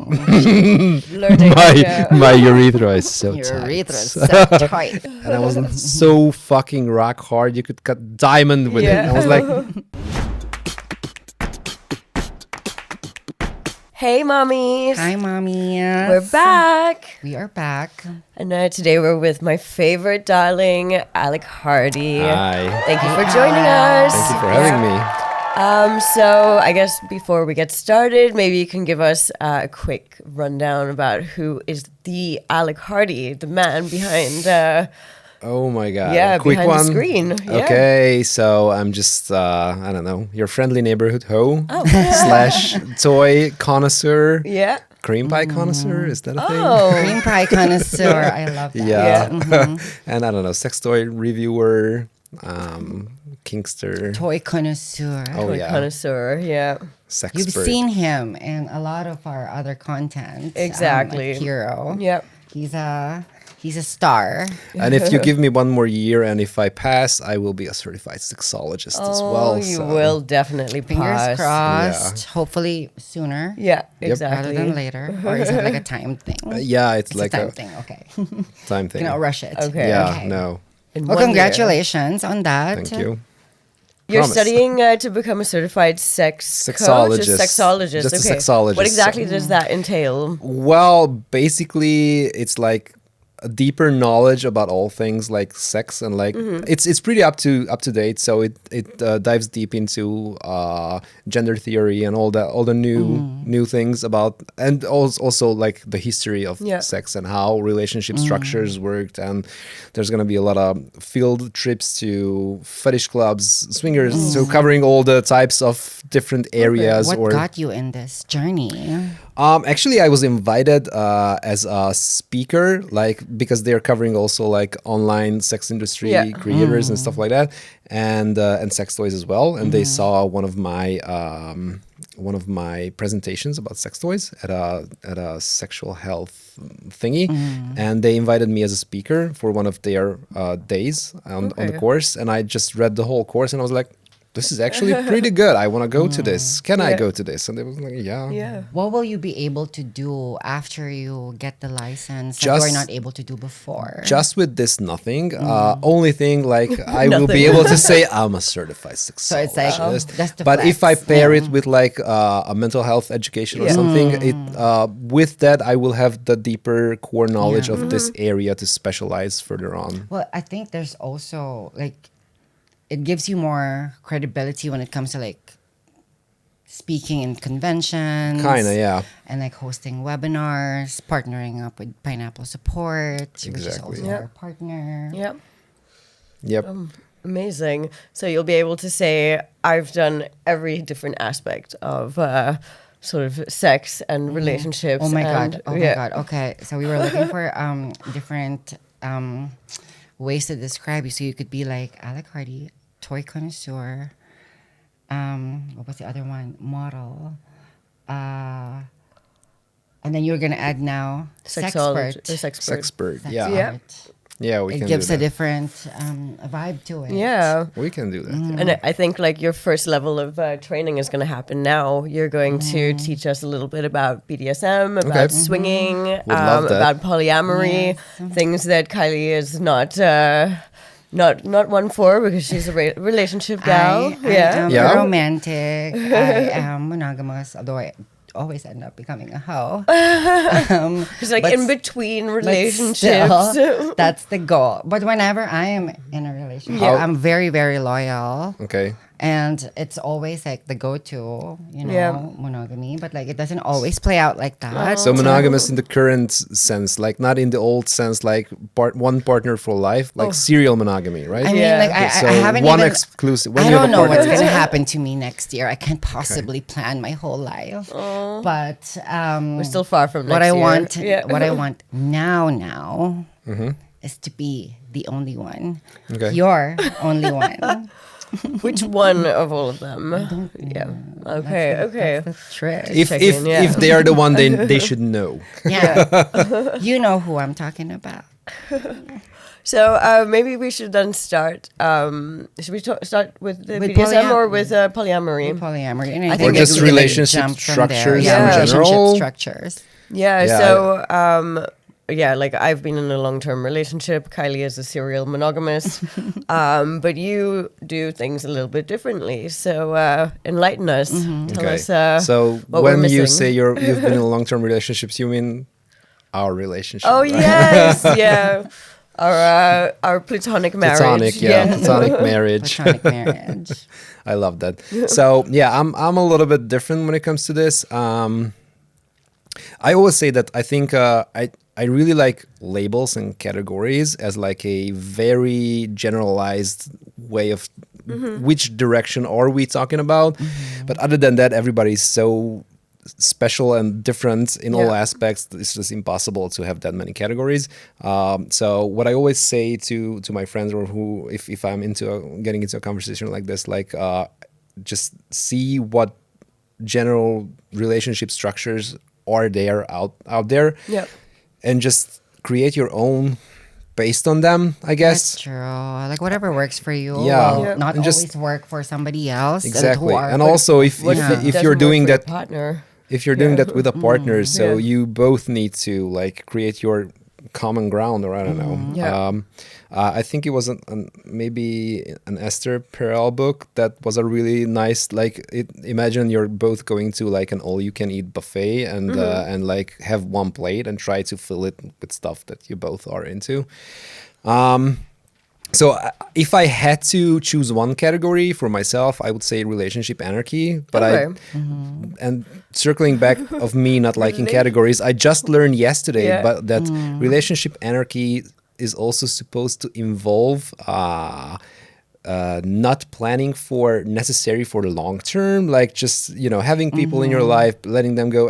Learning. My urethra is so Your tight. urethra is so tight. And I was so fucking rock hard. You could cut diamond with it. I was like, Hey, mommies. Hi, mommy. We're back. We are back. And today we're with my favorite darling, Alec Hardy. hi. Thank you for joining us. Thank you for having me. So I guess before we get started, maybe you can give us a quick rundown about who is the Alec Hardy, the man behind... Oh my god. Yeah, a quick behind the one. screen. Yeah. Okay, so I'm just I don't know, your friendly neighborhood hoe Oh. / toy connoisseur. Yeah. Cream pie connoisseur, is that a thing? Oh. Cream pie connoisseur. I love that. Yeah. Yeah. And I don't know, sex toy reviewer, kinkster, Toy connoisseur. Oh, Toy yeah. connoisseur, yeah. sex You've expert. seen him in a lot of our other content. Exactly. At Kiiroo. Yep. He's a star. And if you give me one more year and if I pass, I will be a certified sexologist as well. You so. will definitely Fingers pass. crossed. Hopefully sooner. Yeah, Yep. exactly. Rather than later. Or is it like a time thing? Yeah, it's It's like a time thing. Okay. time thing. You know, rush it. Okay. Yeah, Okay. no. In Well, 1 year. congratulations on that. Thank you. You're Promise. studying to become a certified sex coach? Sexologist. Sexologist. Just a okay. sexologist, What exactly so- does that entail? Well, basically, it's like a deeper knowledge about all things like sex and like it's pretty up to date. So it dives deep into gender theory and all the new things about, and also like the history of Yeah. sex and how relationship structures worked. And there's gonna be a lot of field trips to fetish clubs, swingers, so covering all the types of different areas. What or got you in this journey? Actually, I was invited as a speaker, like because they're covering also like online sex industry Yeah. creators and stuff like that, and sex toys as well. And they saw one of my presentations about sex toys at a sexual health thingy, and they invited me as a speaker for one of their days on the Okay. course. And I just read the whole course, and I was like, this is actually pretty good. I want to go to this. Can I Yeah. go to this? And they was like, yeah. Yeah. What will you be able to do after you get the license that Just- you were not able to do before? Just with this, nothing. Only thing, like, I will be Nothing. able to say I'm a certified sexologist. So it's like, just to but if I flex, pair yeah. it with like a mental health education or Yeah. something, it with that I will have the deeper core knowledge of this area to specialize further on. Well, I think there's also like, it gives you more credibility when it comes to like speaking in conventions. Kinda, yeah. And like hosting webinars, partnering up with Pineapple Support, which is Exactly. also Yeah. our partner. Yep. Yep. Amazing. So you'll be able to say, I've done every different aspect of sort of sex and relationships. Oh my and, god! Oh yeah. my god! Okay, so we were looking for different ways to describe you. So you could be like Alec Hardy, toy connoisseur. What was the other one? Model. And then you're gonna add now Sexologist. sexpert. Sexpert. Sex Yeah. Yeah. expert. Yeah, we It can gives do a that. different vibe to it. Yeah. We can do that. And I think like your first level of training is going to happen now. You're going to teach us a little bit about BDSM, about Okay. swinging, love that. about polyamory, things that Kylie is not one for because she's a relationship gal. I am Yeah. romantic. I am monogamous, although I always end up becoming a hoe. She's like But in between But relationships. still, that's the goal. But whenever I am in a relationship, How- I'm very, very loyal. Okay. And it's always like the go-to, Yeah. monogamy. But like it doesn't always play out like that. So monogamous in the current sense, like not in the old sense, like one partner for life, like serial monogamy, right? I mean, Yeah. like So I haven't one even. exclusive. When I you have don't a know what's partner- gonna happen to me next year. I can't possibly plan my whole life. But We're still far from what next I year. want, Yeah. what I want now, is to be the only one. Okay. Your only one. Which one of all of them? Yeah. Okay. Okay. That's the trick. if check if in, yeah. if they are the one, they should know. Yeah. You know who I'm talking about. So maybe we should then start. Should we start with the With BDSM or with polyamory? Polyamory. And I I think think just we could, relationship jump from structures there. in Relationship general. structures. Yeah. Yeah, So yeah, like I've been in a long-term relationship. Kylie is a serial monogamist, but you do things a little bit differently. So enlighten us. Tell us. So what we're when you missing. say you've been in long-term relationships, you mean our relationship? Oh right? yes, yeah. Our platonic marriage. Platonic, platonic marriage. Platonic marriage. I love that. So yeah, I'm a little bit different when it comes to this. I always say that I think I really like labels and categories as like a very generalized way of which direction are we talking about. But other than that, everybody's so special and different in all aspects. It's just impossible to have that many categories. So what I always say to my friends, or who if I'm getting into a conversation like this, like just see what general relationship structures are there out there. Yeah. And just create your own based on them, I guess. That's true. Like whatever works for you. Yeah. Will Yeah. not And always just- work for somebody else. Exactly. who are- And also if What if, it if doesn't you're work doing for your that partner. if you're doing that with a partner, so Yeah. you both need to like create your common ground, or I don't know. Yeah. I think it was maybe an Esther Perel book that was a really nice, like, imagine you're both going to like an all-you-can-eat buffet and like have one plate and try to fill it with stuff that you both are into. So if I had to choose one category for myself, I would say relationship anarchy. But Okay. and circling back of me not liking categories, I just learned yesterday but that relationship anarchy is also supposed to involve not planning for necessary for the long term, like just having people in your life, letting them go,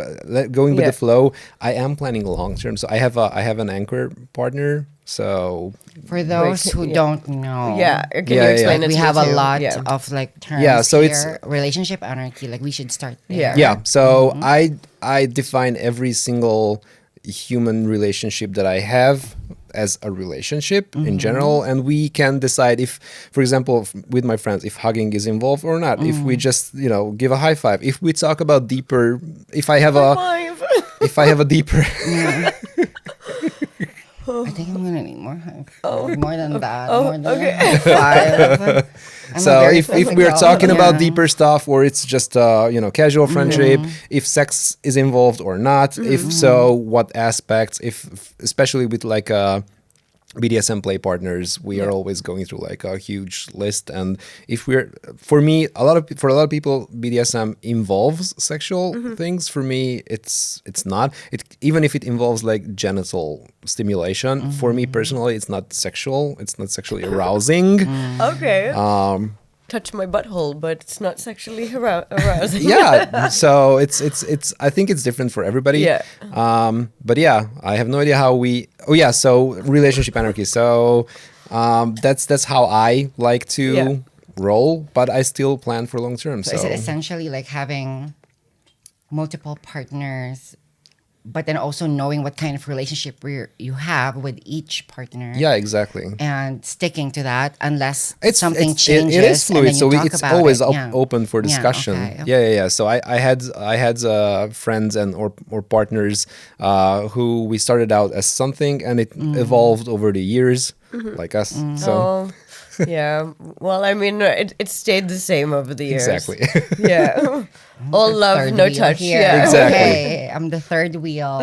going with the flow. I am planning long term, so I have an anchor partner. So For those who don't know. Can you explain it We to have me a too? lot Yeah. of like terms so here. it's- Relationship anarchy. Like we should start there. Yeah. So I define every single human relationship that I have as a relationship in general, and we can decide if, for example, with my friends, if hugging is involved or not, if we just give a high five, if we talk about deeper, if I have a deeper I think I'm gonna need more high five. More than that. More than a high five. I'm a so very if we're physical, talking about yeah. deeper stuff, or it's just casual friendship, if sex is involved or not, if so, what aspects, if especially with like BDSM play partners, we are always going through like a huge list. And if for a lot of people, BDSM involves sexual things. For me, it's not. Even if it involves like genital stimulation, for me personally, it's not sexual. It's not sexually arousing. Okay. Touch my butthole, but it's not sexually arousing. Yeah, so it's I think it's different for everybody. Yeah. But yeah, I have no idea how we. Oh yeah, so relationship anarchy. So that's how I like to roll, but I still plan for long term. So is it essentially like having multiple partners, but then also knowing what kind of relationship you have with each partner? Yeah, exactly. And sticking to that unless It's something changes. It is fluid, and then you so talk it's about always it. Yeah. open for discussion. okay. Yeah. So I had friends and or partners who we started out as something, and it evolved over the years, like us. So Oh, yeah. Well, I mean, it stayed the same over the years. exactly. Yeah. All love, Third no wheel touch. here. Yeah. Exactly. Okay, I'm the third wheel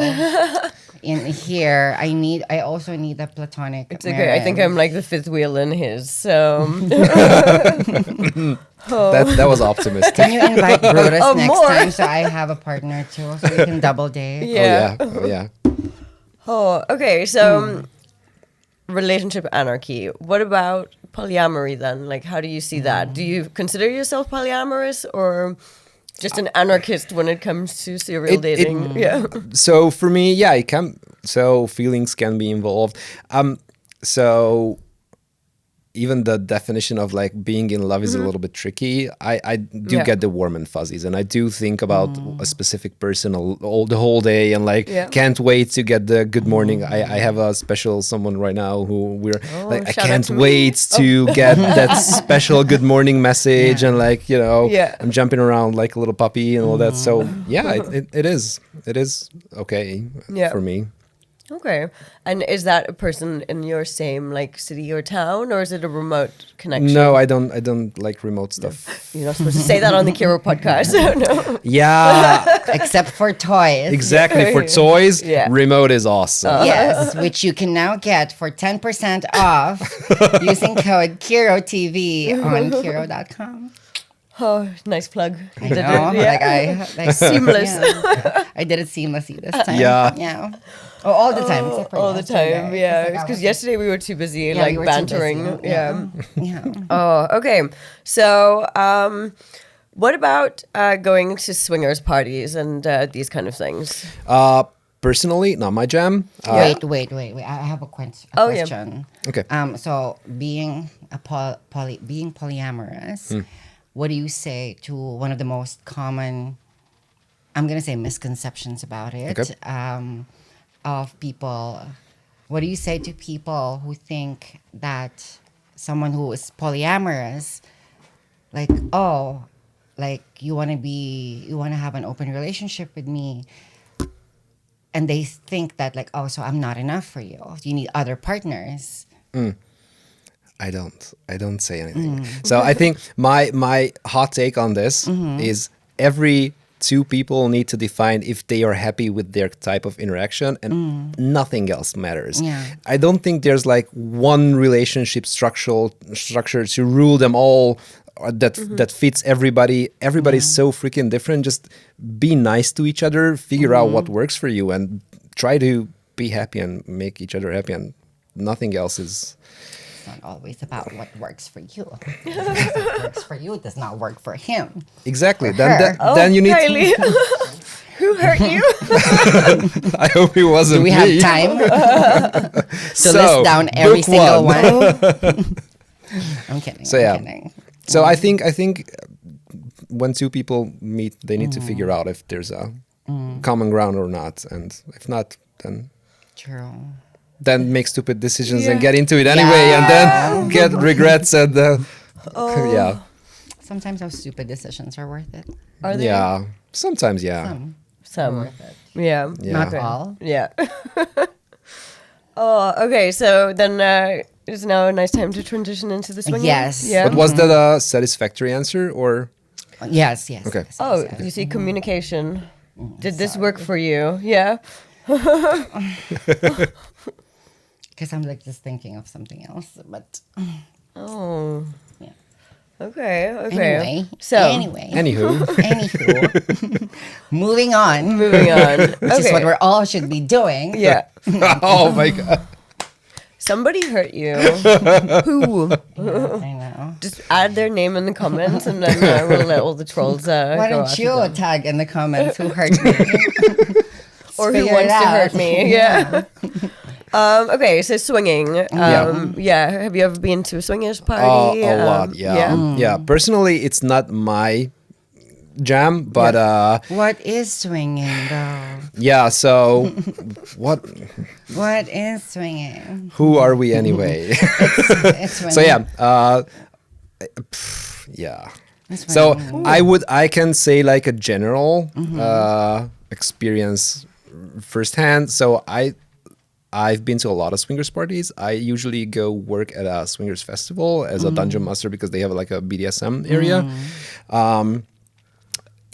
in here. I also need a platonic. It's okay. I think I'm like the fifth wheel in his. So That was optimistic. Can you invite Brutus Oh, next more. time so I have a partner too, so we can double date? yeah. Oh yeah. Oh, okay. So relationship anarchy. What about polyamory then? Like, how do you see that? Do you consider yourself polyamorous or just an anarchist when it comes to serial dating? Yeah. So for me, yeah, it can. So feelings can be involved. So even the definition of like being in love is a little bit tricky. I do Yeah. get the warm and fuzzies, and I do think about a specific person the whole day, and like can't wait to get the good morning. I have a special someone right now who we're like, I shout out can't to me. wait to get that special good morning message, and like, you know, I'm jumping around like a little puppy and all that. So yeah, it is okay for me. Okay. And is that a person in your same like city or town, or is it a remote connection? No, I don't like remote stuff. You're not supposed to say that on the Kiiroo podcast. No. Yeah, Except for toys. exactly. For toys, Yeah. remote is awesome. Yes, which you can now get for 10% off using code KiirooTV on Kiiroo.com. Oh, nice plug. I know, like Seamless. yeah. I did it seamlessly this time. Yeah. Oh, all the time. Except for All the yesterday. time, yeah. It's like I Because was- yesterday we were too busy, Yeah, like we were too bantering. busy. Yeah. Yeah. Oh, okay. So, what about going to swingers parties and these kind of things? Personally, not my jam. Wait. I have a Oh, yeah. question. Okay. So being being polyamorous, what do you say to one of the most common, I'm gonna say, misconceptions about it, Okay. of people? What do you say to people who think that someone who is polyamorous, like, oh, like you want to have an open relationship with me, and they think that like, oh, so I'm not enough for you. You need other partners. I don't say anything. So I think my hot take on this is every two people need to define if they are happy with their type of interaction, and nothing else matters. Yeah. I don't think there's like one relationship structure to rule them all, or that fits everybody. Everybody's so freaking different. Just be nice to each other, figure out what works for you, and try to be happy and make each other happy, and nothing else is. It's not always about what works for you. What works for you does not work for him. Exactly. her. Then you need Kylie. Who hurt you? I hope it wasn't Do we me. have time to So, list down every book single one. one? I'm kidding. So, I'm yeah. kidding. So I think when two people meet, they need to figure out if there's a common ground or not, and if not, True. then make stupid decisions and get into it anyway, and then get regrets and yeah, Sometimes those stupid decisions are worth it. Are they? yeah. Sometimes, yeah. Some. Worth it. Yeah. Yeah. Not all. Yeah. Oh, okay. So then it's now a nice time to transition into the swinging. Yes. Yeah. But was that a satisfactory answer or? Yes. Okay. Yes, Oh, yes. you see, communication. Did this work for you? Yeah. Because I'm like just thinking of something else, but Oh. yeah. Okay. Okay. Anyway. Anywho. Anywho. Moving on. Moving on. Which is what we're all should be doing. Yeah. Oh my god. Somebody hurt you. Who? I know. Just add their name in the comments, and then we'll let all the trolls Why go don't after you them. tag in the comments who hurt me? Or who figure it wants to out. hurt me? Yeah. Okay, so swinging. Yeah. Have you ever been to a swingers party? A lot, yeah. Yeah. Personally, it's not my jam, but What is swinging though? yeah. So, what? What is swinging? Who are we anyway? It's swinging. So yeah, yeah. It's So swinging. I can say like a general experience firsthand. So I've been to a lot of swingers parties. I usually go work at a swingers festival as a dungeon master because they have like a BDSM area.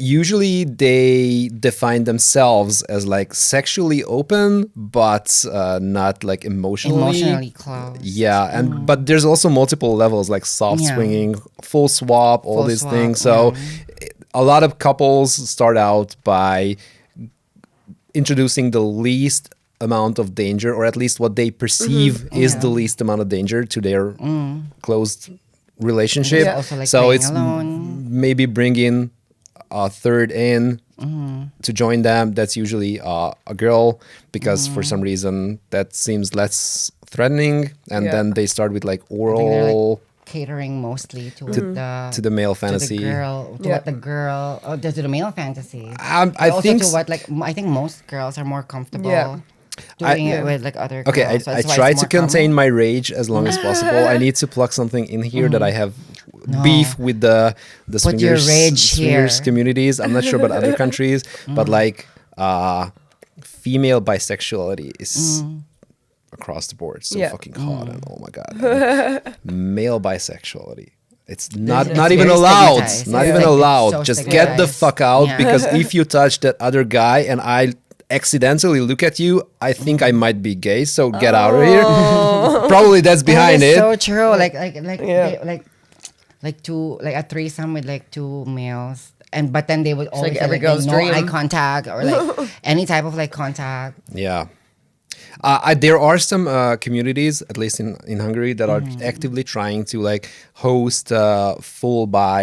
Usually they define themselves as like sexually open, but not like Emotionally closed. Yeah, and but there's also multiple levels like soft Yeah. swinging, full swap, all Full these swap, things. So a lot of couples start out by introducing the least amount of danger, or at least what they perceive is the least amount of danger to their closed relationship. There's also, like, so playing it's alone. maybe bringing a third in to join them, that's usually a girl, because for some reason that seems less threatening, and then they start with like I think they're oral like catering mostly to to the male fantasy. to the girl, to what the girl, to the male fantasy. I But also think to what like I think most girls are more comfortable Yeah. doing it with like other girls. okay, so I that's why try it's to more contain common. my rage as long as possible. I need to plug something in here that I have beef with the Put your rage swingers here. communities. I'm not sure about other countries, but like female bisexuality is across the board so Yeah. fucking hot, and oh my god, and male bisexuality. It's not It's not even very allowed. stigmatized. Not It's even like- it's allowed. so Just get the stigmatized. fuck out, Yeah. because if you touch that other guy and I accidentally look at you, I think I might be gay. So get out of here. Probably that's behind That is it. so true. Like Yeah. like two, like a threesome with like two males, and but then they would always like say, every like, girl's no dream. eye contact or like any type of like contact. Yeah. There are some communities, at least in Hungary, that are actively trying to like host full bi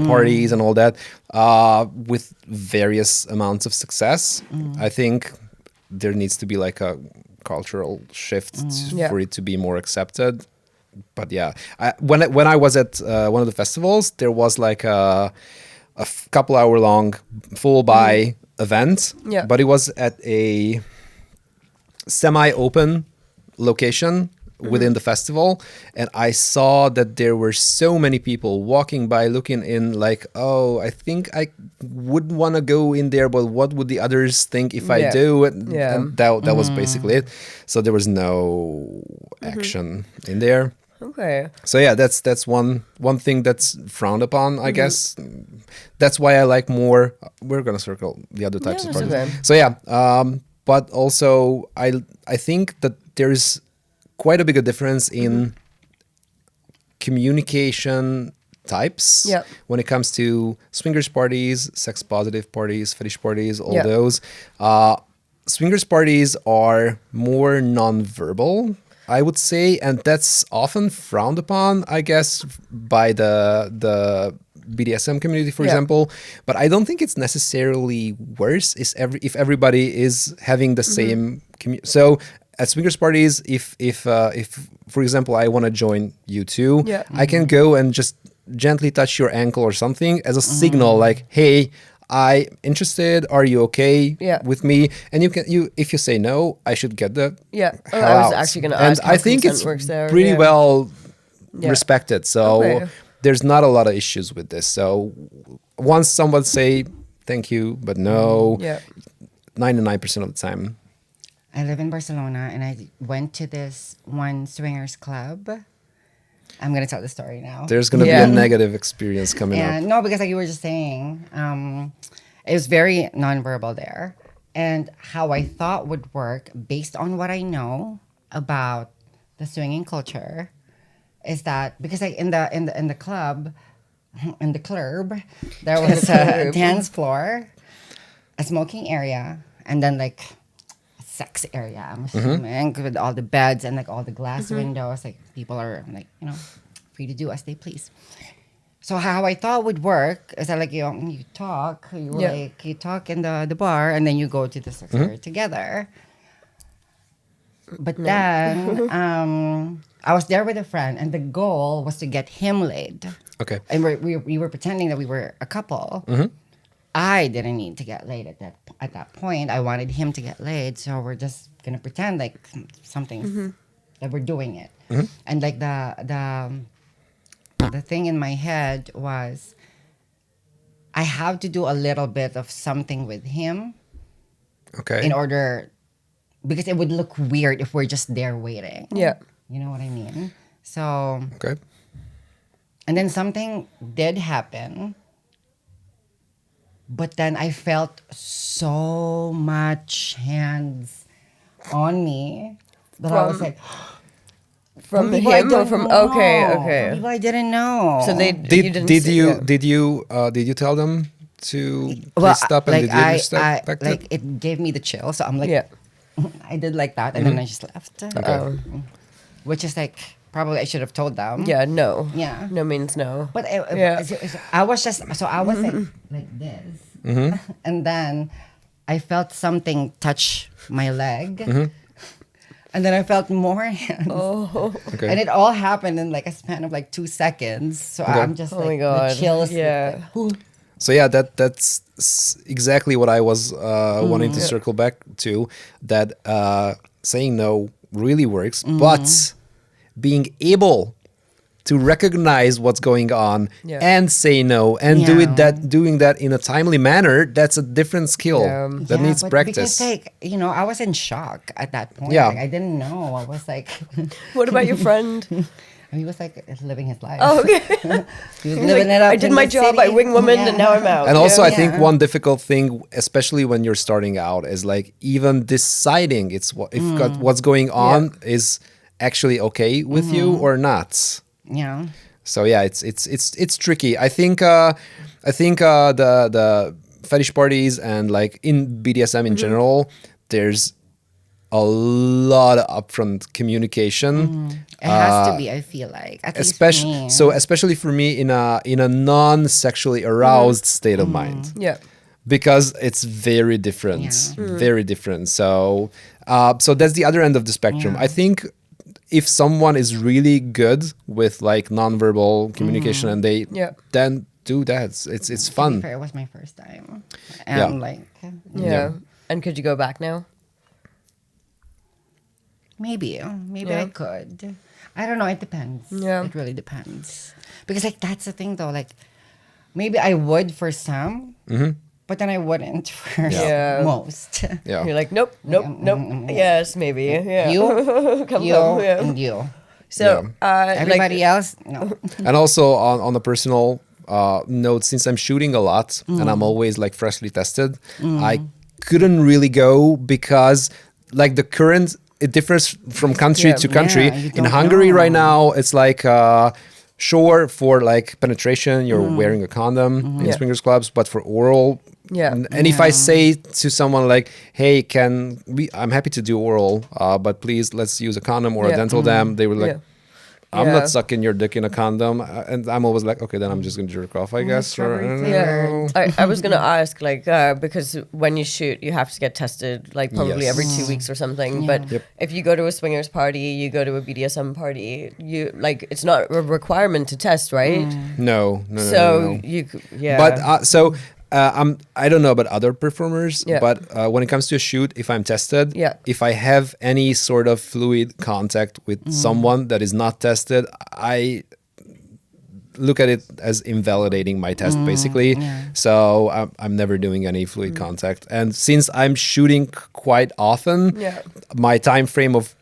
parties and all that, with various amounts of success. I think there needs to be like a cultural shift Yeah. for it to be more accepted. But yeah, when I was at one of the festivals, there was like a couple hour long full bi event, Yeah. but it was at a semi-open location within the festival, and I saw that there were so many people walking by looking in like, oh, I think I would want to go in there, but what would the others think if I Yeah. do? And Yeah. that was basically it. So there was no action in there. Okay. So yeah, that's one thing that's frowned upon, I guess. That's why I like more. We're gonna circle the other types Yeah, of that's parties. okay. So yeah, but also I think that there's quite a big difference in communication types Yeah. when it comes to swingers parties, sex positive parties, fetish parties, all Yeah. those. Swingers parties are more non-verbal, I would say, and that's often frowned upon, I guess, by the BDSM community, for Yeah. example. But I don't think it's necessarily worse if everybody is having the same so at swingers parties, if for example I want to join you two, Yeah. I can go and just gently touch your ankle or something as a signal, like, hey, I'm interested. Are you okay Yeah. with me? And if you say no, I should get the Yeah. Oh, hell I was out. actually gonna And ask how I think consent it's works there. pretty Yeah. well Yeah. respected. So Okay. there's not a lot of issues with this. So once someone say thank you, but no, Yeah. 99% of the time. I live in Barcelona, and I went to this one swingers club. I'm gonna tell the story now. There's gonna Yeah. be a negative experience coming up. And no, because like you were just saying, it was very nonverbal there, and how I thought would work based on what I know about the swinging culture is that because like in the club, there was a dance floor, a smoking area, and then like a sex area. I'm assuming with all the beds and like all the glass windows, like people are like free to do as they please. So how I thought would work is that like you talk, you talk in the bar, and then you go to the sex area together. But then I was there with a friend, and the goal was to get him laid. Okay. And we were pretending that we were a couple. I didn't need to get laid at that point. I wanted him to get laid, so we're just gonna pretend like something that we're doing it. And like the thing in my head was, I have to do a little bit of something with him Okay. in order, because it would look weird if we're just there waiting. Yeah. You know what I mean? So, Okay. and then something did happen, but then I felt so much hands on me that I was like, From people I him or don't from know. okay, From okay. people I didn't know. So they Did you yeah. did you tell them to well, please stop, and like did you I respect it? like it gave me the chill. So I'm like, Yeah. I did like that, and then I just left. Oh. Which is like probably I should have told them. Yeah, no. Yeah. No means no. But Yeah. I was just, so I was like this, and then I felt something touch my leg. And then I felt more hands. Okay. And it all happened in like a span of like 2 seconds. So I'm just Oh like, my God. the chills. Yeah. So yeah, that's exactly what I was wanting to circle back to. That saying no really works, but being able to recognize what's going on and say no and doing that in a timely manner, that's a different skill that needs but practice. Because like, I was in shock at that point. Yeah. Like, I didn't know. I was like, What about your friend? he was like living his life. Oh, okay. He was living it up. I did in my the job, city. I wing woman, and now I'm out. And also, I think Yeah. one difficult thing, especially when you're starting out, is like even deciding what's going on is actually okay with you or not. Yeah. So yeah, it's tricky. I think the fetish parties and like in BDSM in general, there's a lot of upfront communication. It has to be, I feel like. At least for me. Especially for me in a non-sexually aroused state of mind. Yeah. Because it's very different, very different. So that's the other end of the spectrum. I think if someone is really good with like nonverbal communication and they then do that, it's fun. To be fair, it was my first time. And like, Yeah. And could you go back now? maybe I could. I don't know. It depends. Yeah. It really depends. Because like, that's the thing though. Like, maybe I would for some, but then I wouldn't for most. Yeah. You're like, nope. Yes, maybe. Yeah. You, Come, yeah. and you. So, Everybody else, no. And also on a personal note, since I'm shooting a lot and I'm always like freshly tested, I couldn't really go because like the current, it differs from country to country. Yeah, you in don't Hungary know. right now, it's like sure for like penetration, you're wearing a condom in swingers clubs, but for oral. Yeah. And if I say to someone like, hey, I'm happy to do oral, but please let's use a condom or a dental dam, they were like, I'm not sucking your dick in a condom. And I'm always like, okay, then I'm just going to jerk off, I guess. Or, I don't know. I was gonna ask, like, because when you shoot, you have to get tested, like probably every 2 weeks or something. But if you go to a swingers party, you go to a BDSM party, you like it's not a requirement to test, right? No. So you, But I don't know about other performers, but when it comes to a shoot, if I'm tested, if I have any sort of fluid contact with someone that is not tested, I look at it as invalidating my test, basically. So I'm never doing any fluid contact. And since I'm shooting quite often, my time frame of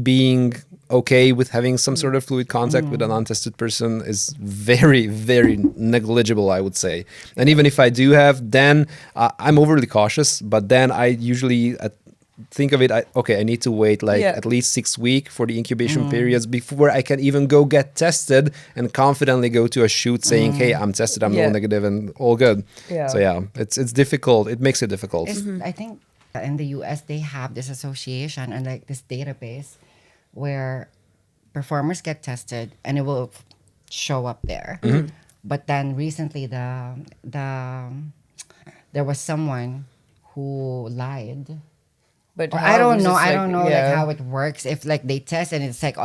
being okay with having some sort of fluid contact with an untested person is very, very negligible, I would say. And even if I do have, then I'm overly cautious, but then I usually think of it, I need to wait like at least 6 weeks for the incubation periods before I can even go get tested and confidently go to a shoot saying, hey, I'm tested, I'm no negative and all good. So it's difficult. It makes it difficult. I think in the US, they have this association and like this database where performers get tested and it will show up there. But then recently there was someone who lied. But I don't know. I don't know like how it works. If like they test and it's like it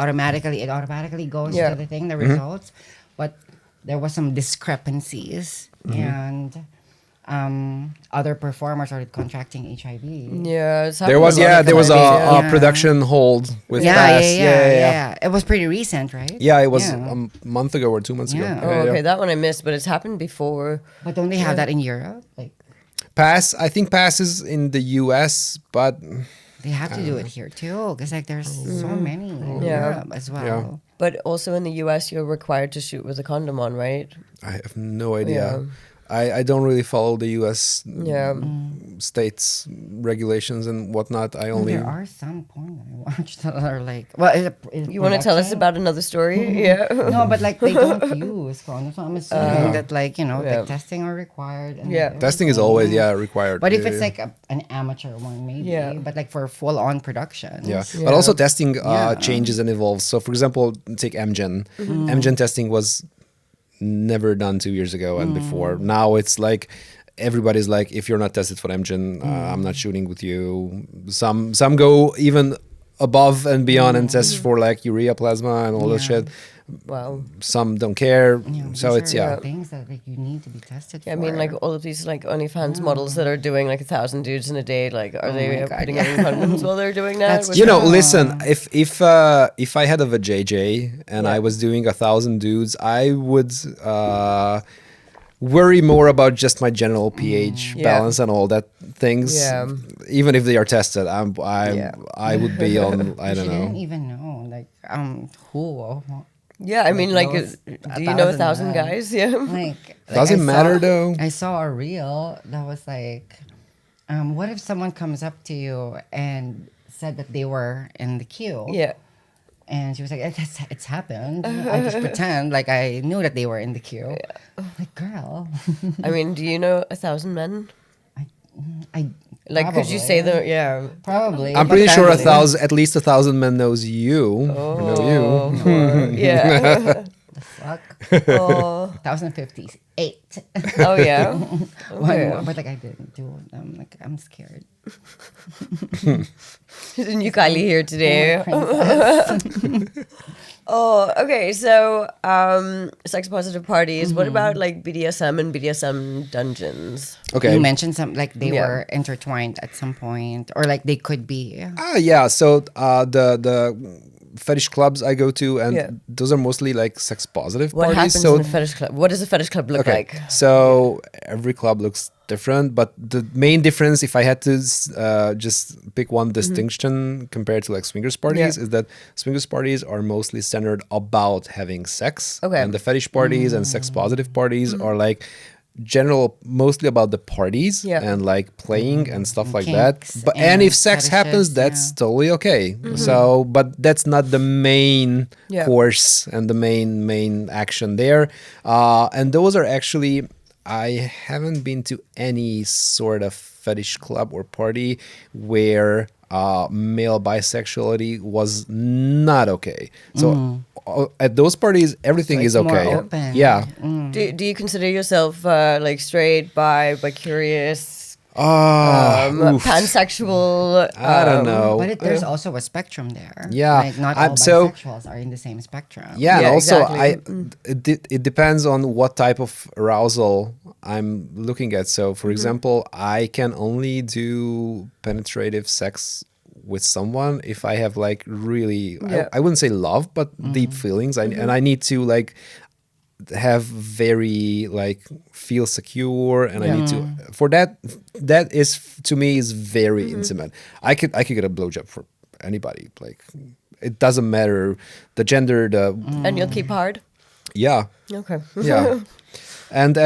automatically goes to the thing, the results. But there was some discrepancies and other performers started contracting HIV. Yeah, there was a production hold with Bass. Yeah. It was pretty recent, right? Yeah, it was a month ago or 2 months ago. Oh, okay, that one I missed, but it's happened before. But don't they have that in Europe? Like I think Pass is in the US, but they have to do it here too, because like there's so many in Europe as well. Yeah. But also in the US, you're required to shoot with a condom on, right? I have no idea. I don't really follow the U.S. States regulations and whatnot. I only there are some porn that I watched that are like, well, you want to tell us about another story? Yeah. No, but like they don't use condoms. So I'm assuming that like like testing are required. And testing is always required. But if it's like an amateur one, maybe. But like for full on production. But also testing changes and evolves. So for example, take MGen. MGen testing was never done 2 years ago and before. Now it's like everybody's like, if you're not tested for Amgen, I'm not shooting with you. Some go even above and beyond and test for like urea plasma and all that shit. Wow. Some don't care. So these it's are things that like you need to be tested for. I mean, like all of these like OnlyFans models that are doing like 1,000 dudes in a day. Like, are they my God, putting in condoms while they're doing that? That's Which- you know, listen. If I had a vajayjay and I was doing 1,000 dudes, I would worry more about just my general pH balance and all that things. Yeah. Even if they are tested, I would be on. I don't She didn't know. even know like who. Yeah, I mean, like, those do you know 1,000 1,000 men. guys? Yeah. Like Doesn't I matter saw- though. I saw a reel that was like, what if someone comes up to you and said that they were in the queue? Yeah. And she was like, it's happened. I just pretend like I knew that they were in the queue. Like, girl. I mean, do you know 1,000 men? I Like, could you say probably- the, yeah. Probably. I'm but pretty sure then- at least 1,000 men knows you. Know you. Or- yeah. The fuck? Oh, 1,058. oh, yeah. One Okay. more, but like I didn't do it. I'm scared. New Kylie here today. Princess. Oh, okay. So, sex positive parties. What about like BDSM and BDSM dungeons? Okay. You mentioned some like they Yeah. were intertwined at some point, or like they could be. Yeah. So the fetish clubs I go to, and Yeah. those are mostly like sex positive What parties. happens So in a fetish club? What does a fetish club look okay. like? So every club looks different, but the main difference, if I had to just pick one distinction compared to like swingers parties, is that swingers parties are mostly centered about having sex, Okay. and the fetish parties and sex positive parties are like mostly about the parties and like playing and stuff like that. Kinks But and if and sex happens, fetishes, that's totally okay. So, but that's not the main course and the main action there. And those are actually, I haven't been to any sort of fetish club or party where male bisexuality was not okay. So at those parties, everything So is it's more okay. open. Yeah. Do you consider yourself like straight, bi curious, Oof. pansexual? I don't know. But there's also a spectrum there. Yeah, like not I'm all so- bisexuals are in the same spectrum. Yeah, and Yeah, also exactly. it depends on what type of arousal I'm looking at. So, for example, I can only do penetrative sex with someone if I have like really, I wouldn't say love, but deep feelings. And I need to like have very like feel secure, and I need to for that is to me is very intimate. I could get a blowjob for anybody. Like it doesn't matter the gender, And you'll keep hard? yeah. Okay. Yeah. And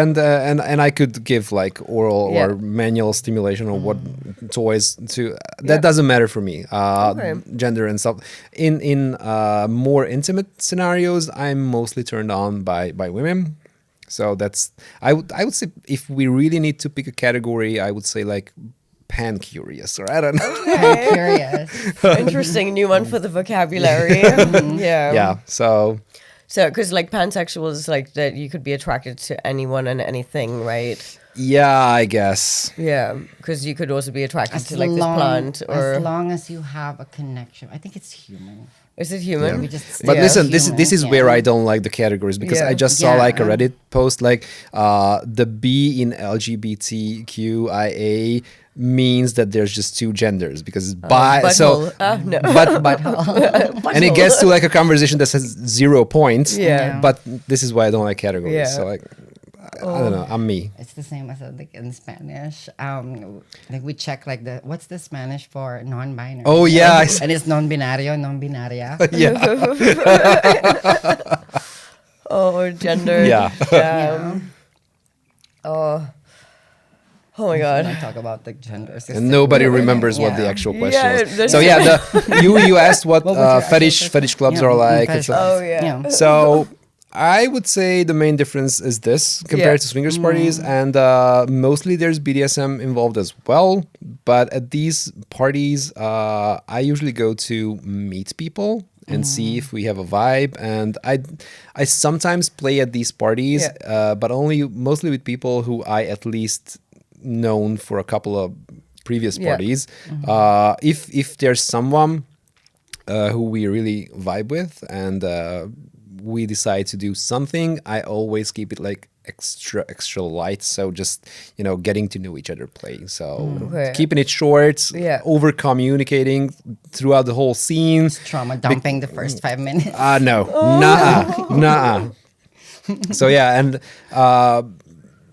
I could give like oral or manual stimulation or what toys to that doesn't matter for me. Gender and stuff. In more intimate scenarios, I'm mostly turned on by women. So that's I would say if we really need to pick a category, I would say like pan curious, or I don't know. I'm curious. Interesting new one for the vocabulary. Yeah. Yeah. So, because like pansexual is like that you could be attracted to anyone and anything, right? Yeah, I guess. Yeah, because you could also be attracted to like this plant, or as long as you have a connection. I think it's human. is it human? We just But Yeah. listen, this Human, is where I don't like the categories, because Yeah. I just saw like a Yeah. Reddit post like the B in LGBTQIA means that there's just two genders, because bi so Butthole. No. but and it gets to like a conversation that says 0 points. Yeah. But this is why I don't like categories. Yeah. So like I don't know, I'm me. It's the same as like in Spanish. Like we check like what's the Spanish for non-binary? Oh, yeah, I s- and it's non-binario, non-binaria. Yeah. or gender. Yeah. Oh my I god. talk about the gender system. And nobody remembers what the Yeah. actual question Yeah, was. there's- So yeah, you asked what What was your fetish actual clubs Yeah, are like. fetish and stuff. Oh yeah. So I would say the main difference is this compared to swingers parties, and mostly there's BDSM involved as well. But at these parties, I usually go to meet people and see if we have a vibe. And I sometimes play at these parties, but mostly with people who I at least known for a couple of previous Yeah. parties. If there's someone who we really vibe with and we decide to do something, I always keep it like extra light, so just getting to know each other playing, so Okay. keeping it short, Yeah. over communicating throughout the whole scene. Trauma dumping the first 5 minutes. No, nah. So yeah, and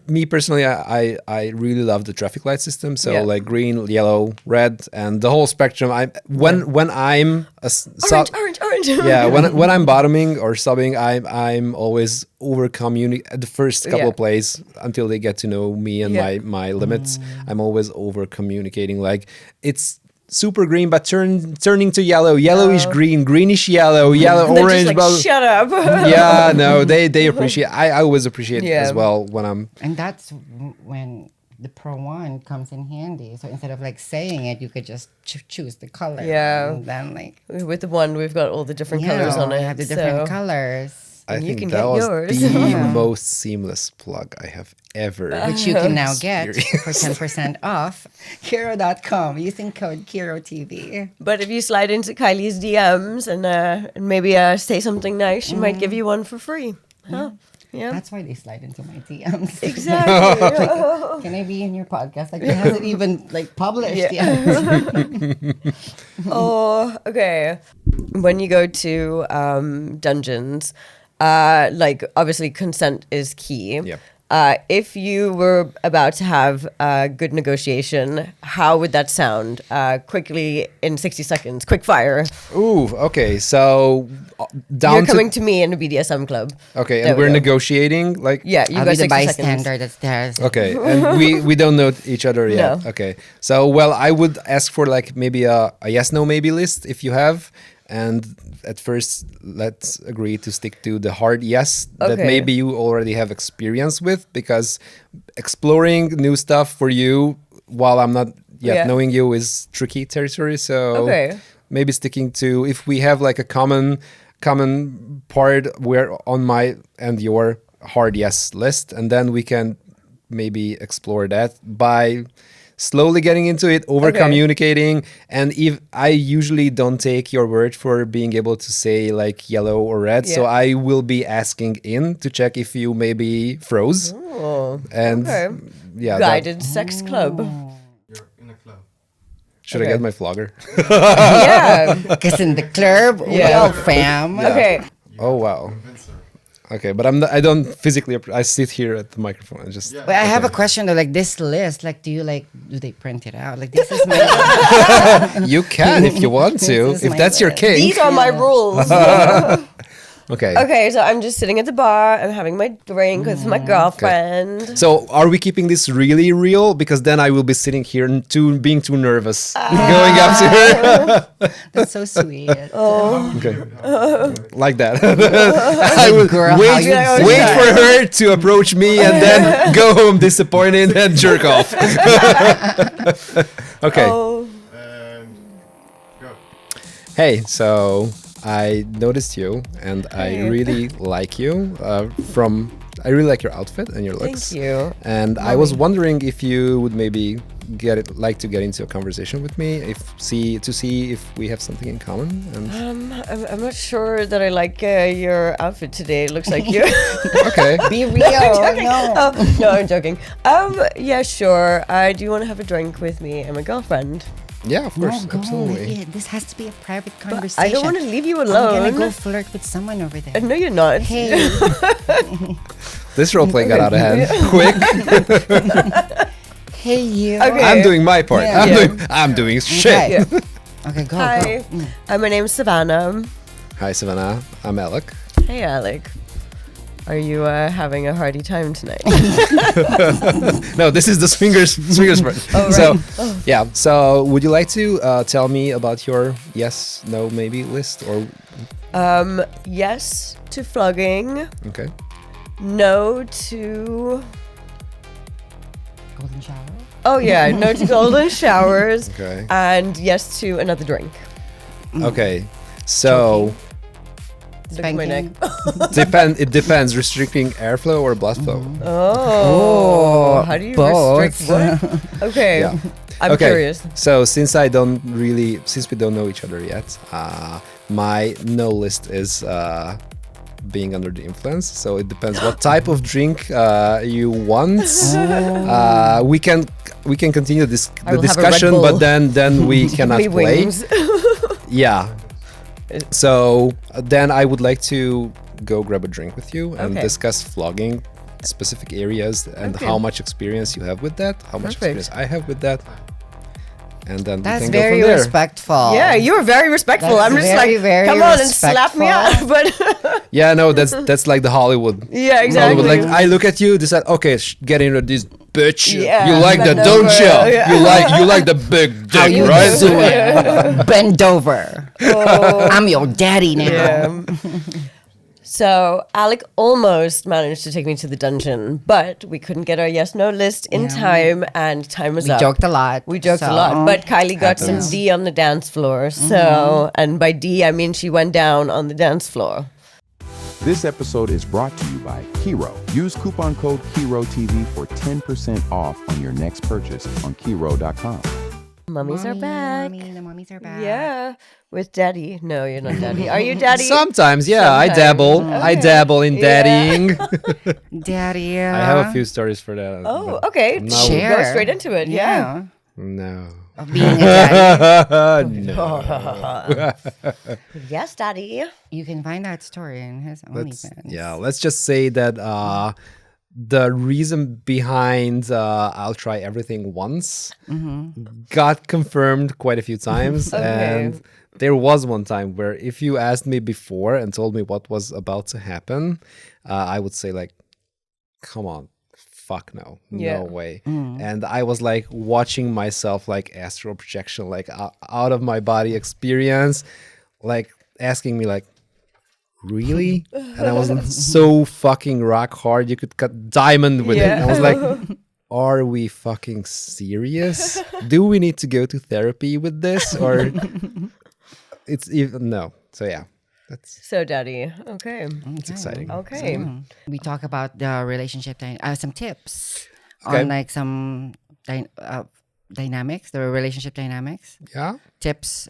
me personally, I really love the traffic light system. So Yeah. like green, yellow, red, and the whole spectrum. When I'm Orange. yeah, when I'm bottoming or subbing, I'm always over communicate the first couple Yeah. of plays until they get to know me and Yeah. my limits. I'm always over communicating. Like it's super green, but turning to yellow, yellowish green, greenish yellow, yellow They're orange. just like, blah- shut up. yeah, no, they appreciate. I always appreciate Yeah. as well when I'm. And that's when the Pro One comes in handy. So instead of like saying it, you could just choose the color. Yeah. And then like, With the one, we've got all the different colors on it. you have the different so- colors. I And you think can that get was yours. the Yeah. most seamless plug I have ever. Which you can now get Experience. for 10% off Kiiroo.com using code KiirooTV. But if you slide into Kylie's DMs and maybe say something nice, she might give you one for free. Huh? Yeah. That's why they slide into my DMs. Exactly. Can I be in your podcast? Like, it hasn't even like published Yeah. yet. Oh, okay. When you go to dungeons, like obviously consent is key. Yep. If you were about to have a good negotiation, how would that sound? Quickly in 60 seconds, quick fire. Ooh, okay. So down You're to coming to me in a BDSM club. okay, There and we we're go. negotiating. Like Yeah, you I'll got be the 60 seconds. bystander that's there. okay, and we don't know each other yet. No. Okay, so well, I would ask for like maybe a yes no maybe list if you have. And at first, let's agree to stick to the hard yes that Okay. maybe you already have experience with, because exploring new stuff for you while I'm not yet Yeah. knowing you is tricky territory. So Okay. maybe sticking to, if we have like a common part where on my and your hard yes list, and then we can maybe explore that by slowly getting into it, over communicating. And if I usually don't take your word for being able to say like yellow or red, so Yeah. I will be asking in to check if you maybe froze. Oh, And okay. yeah, that- Guided sex club. You're in a club. should I Okay. get my flogger? Yeah. Because in the club, we Yeah. all fam. Okay. Oh wow. Convince her. Okay, but I don't physically. I sit here at the microphone and just. Yeah. But I have a question though, like this list, like do they print it out? Like this is my You can if you want to, This is if my that's your list. kink. These are my rules. Okay. Okay, so I'm just sitting at the bar. I'm having my drink with my girlfriend. So are we keeping this really real? Because then I will be sitting here and being too nervous, going up to her. that's so sweet. Okay, like that. I will girl, wait, how you wait for her to approach me and then go home disappointed and jerk off. Okay. Oh, And go. Hey, so I noticed you and I Hey. really like you. I really like your outfit and your looks. thank you. And I was wondering if you would maybe like to get into a conversation with me, to see if we have something in common. And I'm not sure that I like your outfit today. It looks like you. okay, Be real. No. Oh, no, I'm joking. Yeah, sure. Do you want to have a drink with me and my girlfriend? yeah, of course, No, go. absolutely. Yeah, this has to be a private But conversation. I don't want to leave you I'm alone. gonna go flirt with someone over there. No, you're not. Hey, This role play got out of hand quick. hey, you. Okay. I'm doing my part. Yeah. I'm doing shit. Okay. Yeah. Okay, go. Hi, Go. my name's Savannah. Hi, Savannah. I'm Alec. Hey, Alec. Are you having a hearty time tonight? No, this is the swingers part. Oh, right. So, yeah. So, would you like to tell me about your yes, no, maybe list, or Yes to flogging. okay? No to. Golden shower. Oh yeah, no to golden showers. Okay. And yes to another drink. Okay. So, Look at my neck. Spanking. It depends. Restricting airflow or blood flow. Oh, how do you both. restrict what? Okay, Yeah. I'm curious. So since we don't know each other yet, my no list is being under the influence. So it depends what type of drink you want. We can continue the will have a Red discussion, Bull. but then we cannot Me play. wings. Yeah. So then I would like to go grab a drink with you and Okay. discuss flogging, specific areas, and Okay. how much experience you have with that, how much Perfect. experience I have with that. And then That's we can very go from there. respectful. Yeah, you're very respectful. That's I'm just very, like, very come on and slap me out. respectful. But Yeah, no, that's like the Hollywood. yeah, exactly. Hollywood, like I look at you, decide, okay, get into this bitch. Yeah, you like that, bend don't over, you? yeah. You like the big How dick, you right? doing? Bend over. I'm your daddy now. Yeah. So Alec almost managed to take me to the dungeon, but we couldn't get our yes/no list in time, and time was We up. joked a lot. We joked a so- lot, but Kylie got Happens. some D on the dance floor. So, and by D I mean she went down on the dance floor. This episode is brought to you by Kiiroo. Use coupon code KiirooTV for 10% off on your next purchase on Kiiroo.com. Mummies are back. The mummies are back. Yeah, with daddy. No, you're not daddy. Are you daddy? Sometimes, yeah, I Sometimes. dabble. I dabble in Yeah. daddying. Daddy. I have a few stories for that. Oh, but okay. now- Share. Go straight into it. Yeah. No. Of being a daddy. No. Yes, daddy. You can find that story in his OnlyFans. Let's just say that the reason behind I'll try everything once got confirmed quite a few times. Okay. And there was one time where if you asked me before and told me what was about to happen, I would say like, come on. Fuck no, Yeah. no way. And I was like watching myself like astral projection, like out of my body experience, like asking me like, really? And I was so fucking rock hard. You could cut diamond with it. Yeah. I was like, are we fucking serious? Do we need to go to therapy with this? Or it's even, no. So yeah, that's So, daddy. Okay. it's exciting. Okay. We talk about the relationship, some tips Okay. on like some dynamics, the relationship dynamics. Yeah. Tips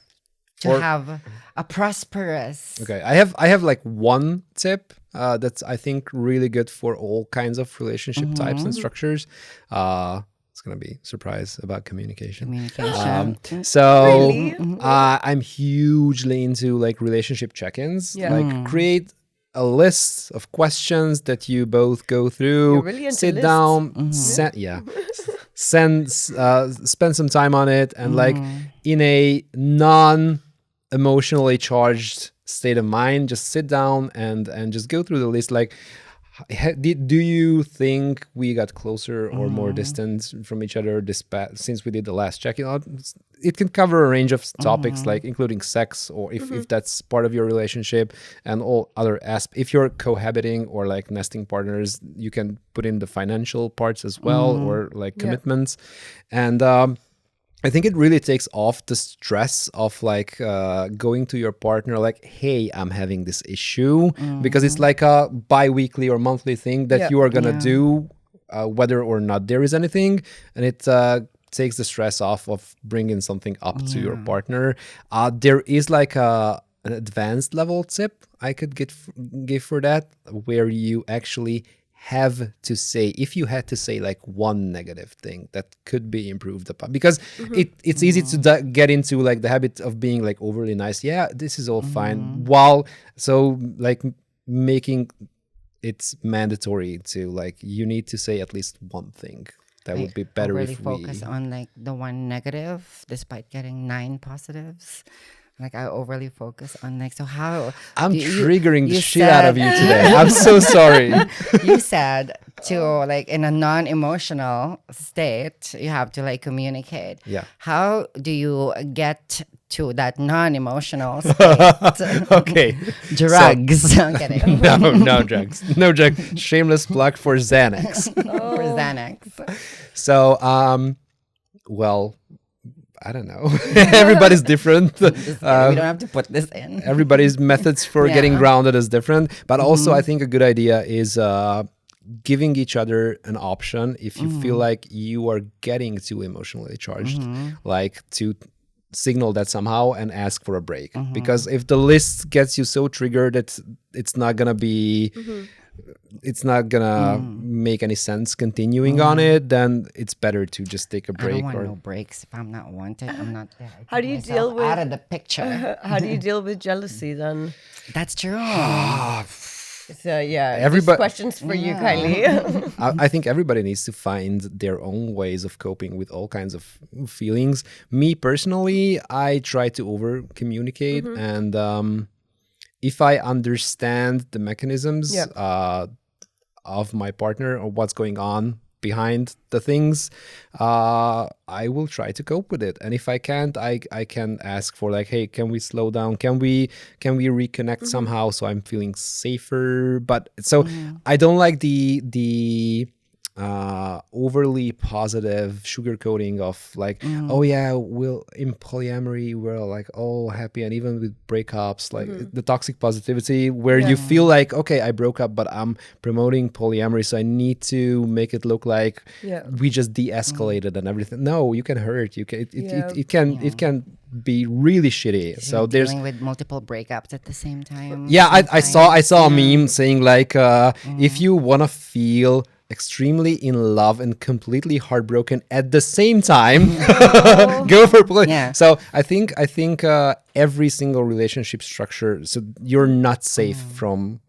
to Or- have a prosperous. Okay, I have like one tip that's I think really good for all kinds of relationship types and structures. It's gonna be surprise about communication. Communication. So Really? I'm hugely into like relationship check-ins. Yeah. Like create a list of questions that you both go through. You're really into sit lists. down, spend some time on it, and like in a non-emotionally charged state of mind, just sit down and just go through the list. Like, do you think we got closer or more distant from each other since we did the last check-in? It can cover a range of topics, like including sex, or if that's part of your relationship, and all other aspects. If you're cohabiting or like nesting partners, you can put in the financial parts as well, or like commitments. And I think it really takes off the stress of like going to your partner like, hey, I'm having this issue, because it's like a bi-weekly or monthly thing that Yeah. you are gonna do whether or not there is anything, and it takes the stress off of bringing something up to your partner. There is like an advanced level tip I could give for that, where you actually have to say, if you had to say like one negative thing that could be improved upon, because it's easy to get into like the habit of being like overly nice. Yeah, this is all fine. So like making it mandatory to like, you need to say at least one thing. That would be better really if focus on like the one negative despite getting 9 positives. Like I overly focus on like, so how I'm you- triggering the you shit out of said- you today. I'm so sorry. You said to like in a non-emotional state, you have to like communicate. Yeah. How do you get to that non-emotional state? Okay. Drugs. I'm kidding. No drugs. No drugs. Shameless plug for Xanax. For Xanax. So, well, I don't know. Everybody's different. We don't have to put this in. Everybody's methods for getting grounded is different. But also, I think a good idea is giving each other an option if you feel like you are getting too emotionally charged, like to signal that somehow and ask for a break. Because if the list gets you so triggered that it's not gonna be it's not gonna make any sense continuing on it, then it's better to just take a break. I don't want no breaks. If I'm not wanted, I'm not there. How do you deal with out of the picture? How do you deal with jealousy then? That's true. So yeah, Everybody- questions for you, Kylie. I think everybody needs to find their own ways of coping with all kinds of feelings. Me personally, I try to over communicate, and if I understand the mechanisms of my partner or what's going on behind the things, I will try to cope with it. And if I can't, I can ask for like, hey, can we slow down? Can we reconnect somehow so I'm feeling safer? But so I don't like the overly positive sugarcoating of like, oh yeah, we'll in polyamory we're like all happy, and even with breakups, like the toxic positivity where you feel like, okay, I broke up, but I'm promoting polyamory, so I need to make it look like we just de-escalated and everything. No, you can hurt. You can it can be really shitty. So there's dealing with multiple breakups at the same time. yeah, I saw a meme saying like if you want to feel extremely in love and completely heartbroken at the same time, go for play. Yeah. So I think every single relationship structure, so you're not safe from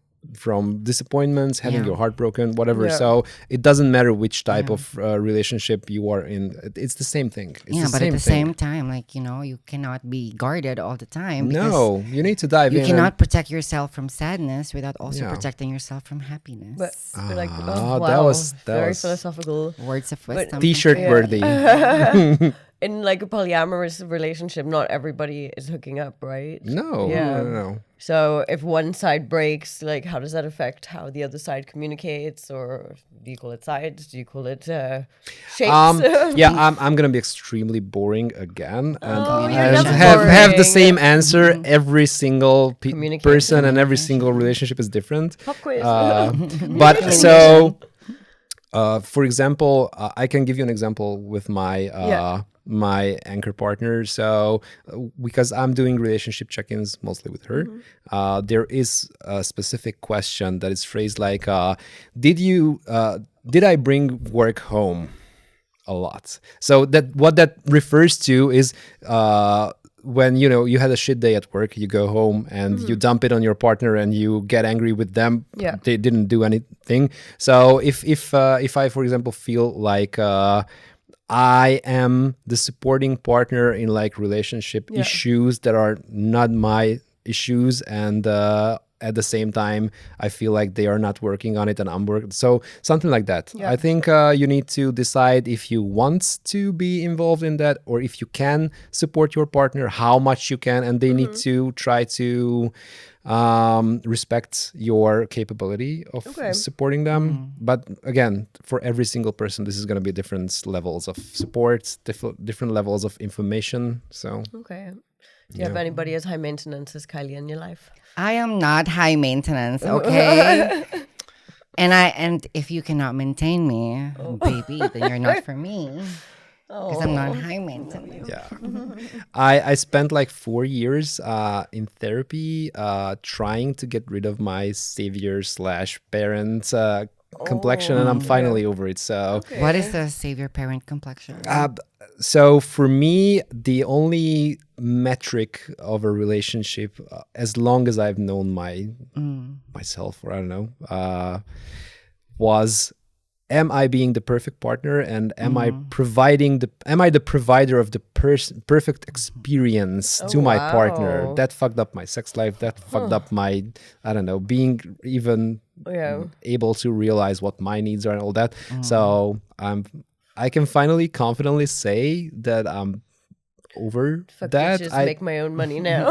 disappointments, having your heart broken, whatever. Yeah. So it doesn't matter which type of relationship you are in. It's the same thing. It's But at the same time, like, you cannot be guarded all the time. No, you need to dive in. You cannot protect yourself from sadness without also Yeah. protecting yourself from happiness. But like, that was very was- philosophical. Words of wisdom. from T-shirt Kiiroo. worthy. In like a polyamorous relationship, not everybody is hooking up, right? No, Yeah. no. So if one side breaks, like how does that affect how the other side communicates? Or do you call it sides? Do you call it shapes? Yeah, I'm gonna be extremely boring again, and, you're and never have the boring. same answer. Every single Communication. person and every single relationship is different. Pop quiz. But so, for example, I can give you an example with my my anchor partner. So because I'm doing relationship check-ins mostly with her, there is a specific question that is phrased like, did I bring work home a lot? So that what that refers to is when you had a shit day at work, you go home and you dump it on your partner and you get angry with them. Yeah. They didn't do anything. So if I, for example, feel like I am the supporting partner in like relationship issues that are not my issues, and at the same time I feel like they are not working on it and I'm working, so something like that. I think you need to decide if you want to be involved in that, or if you can support your partner, how much you can, and they need to try to respect your capability of supporting them. But again, for every single person, this is going to be different levels of support, different levels of information. So Okay. Do you have anybody as high maintenance as Kylie in your life? I am not high maintenance, okay? and if you cannot maintain me, baby, then you're not for me. Because I'm not high maintenance. yeah, I spent like 4 years in therapy trying to get rid of my savior/parent complexion, and I'm finally over it. So What is the savior-parent complexion? so for me, the only metric of a relationship, as long as I've known myself, or I don't know, was, am I being the perfect partner, and am I the provider of the perfect experience to my partner? wow. That fucked up my sex life. That fucked up my, I don't know, being even able to realize what my needs are and all that. So I can finally confidently say that over Fuck that. bitches, make my own money now.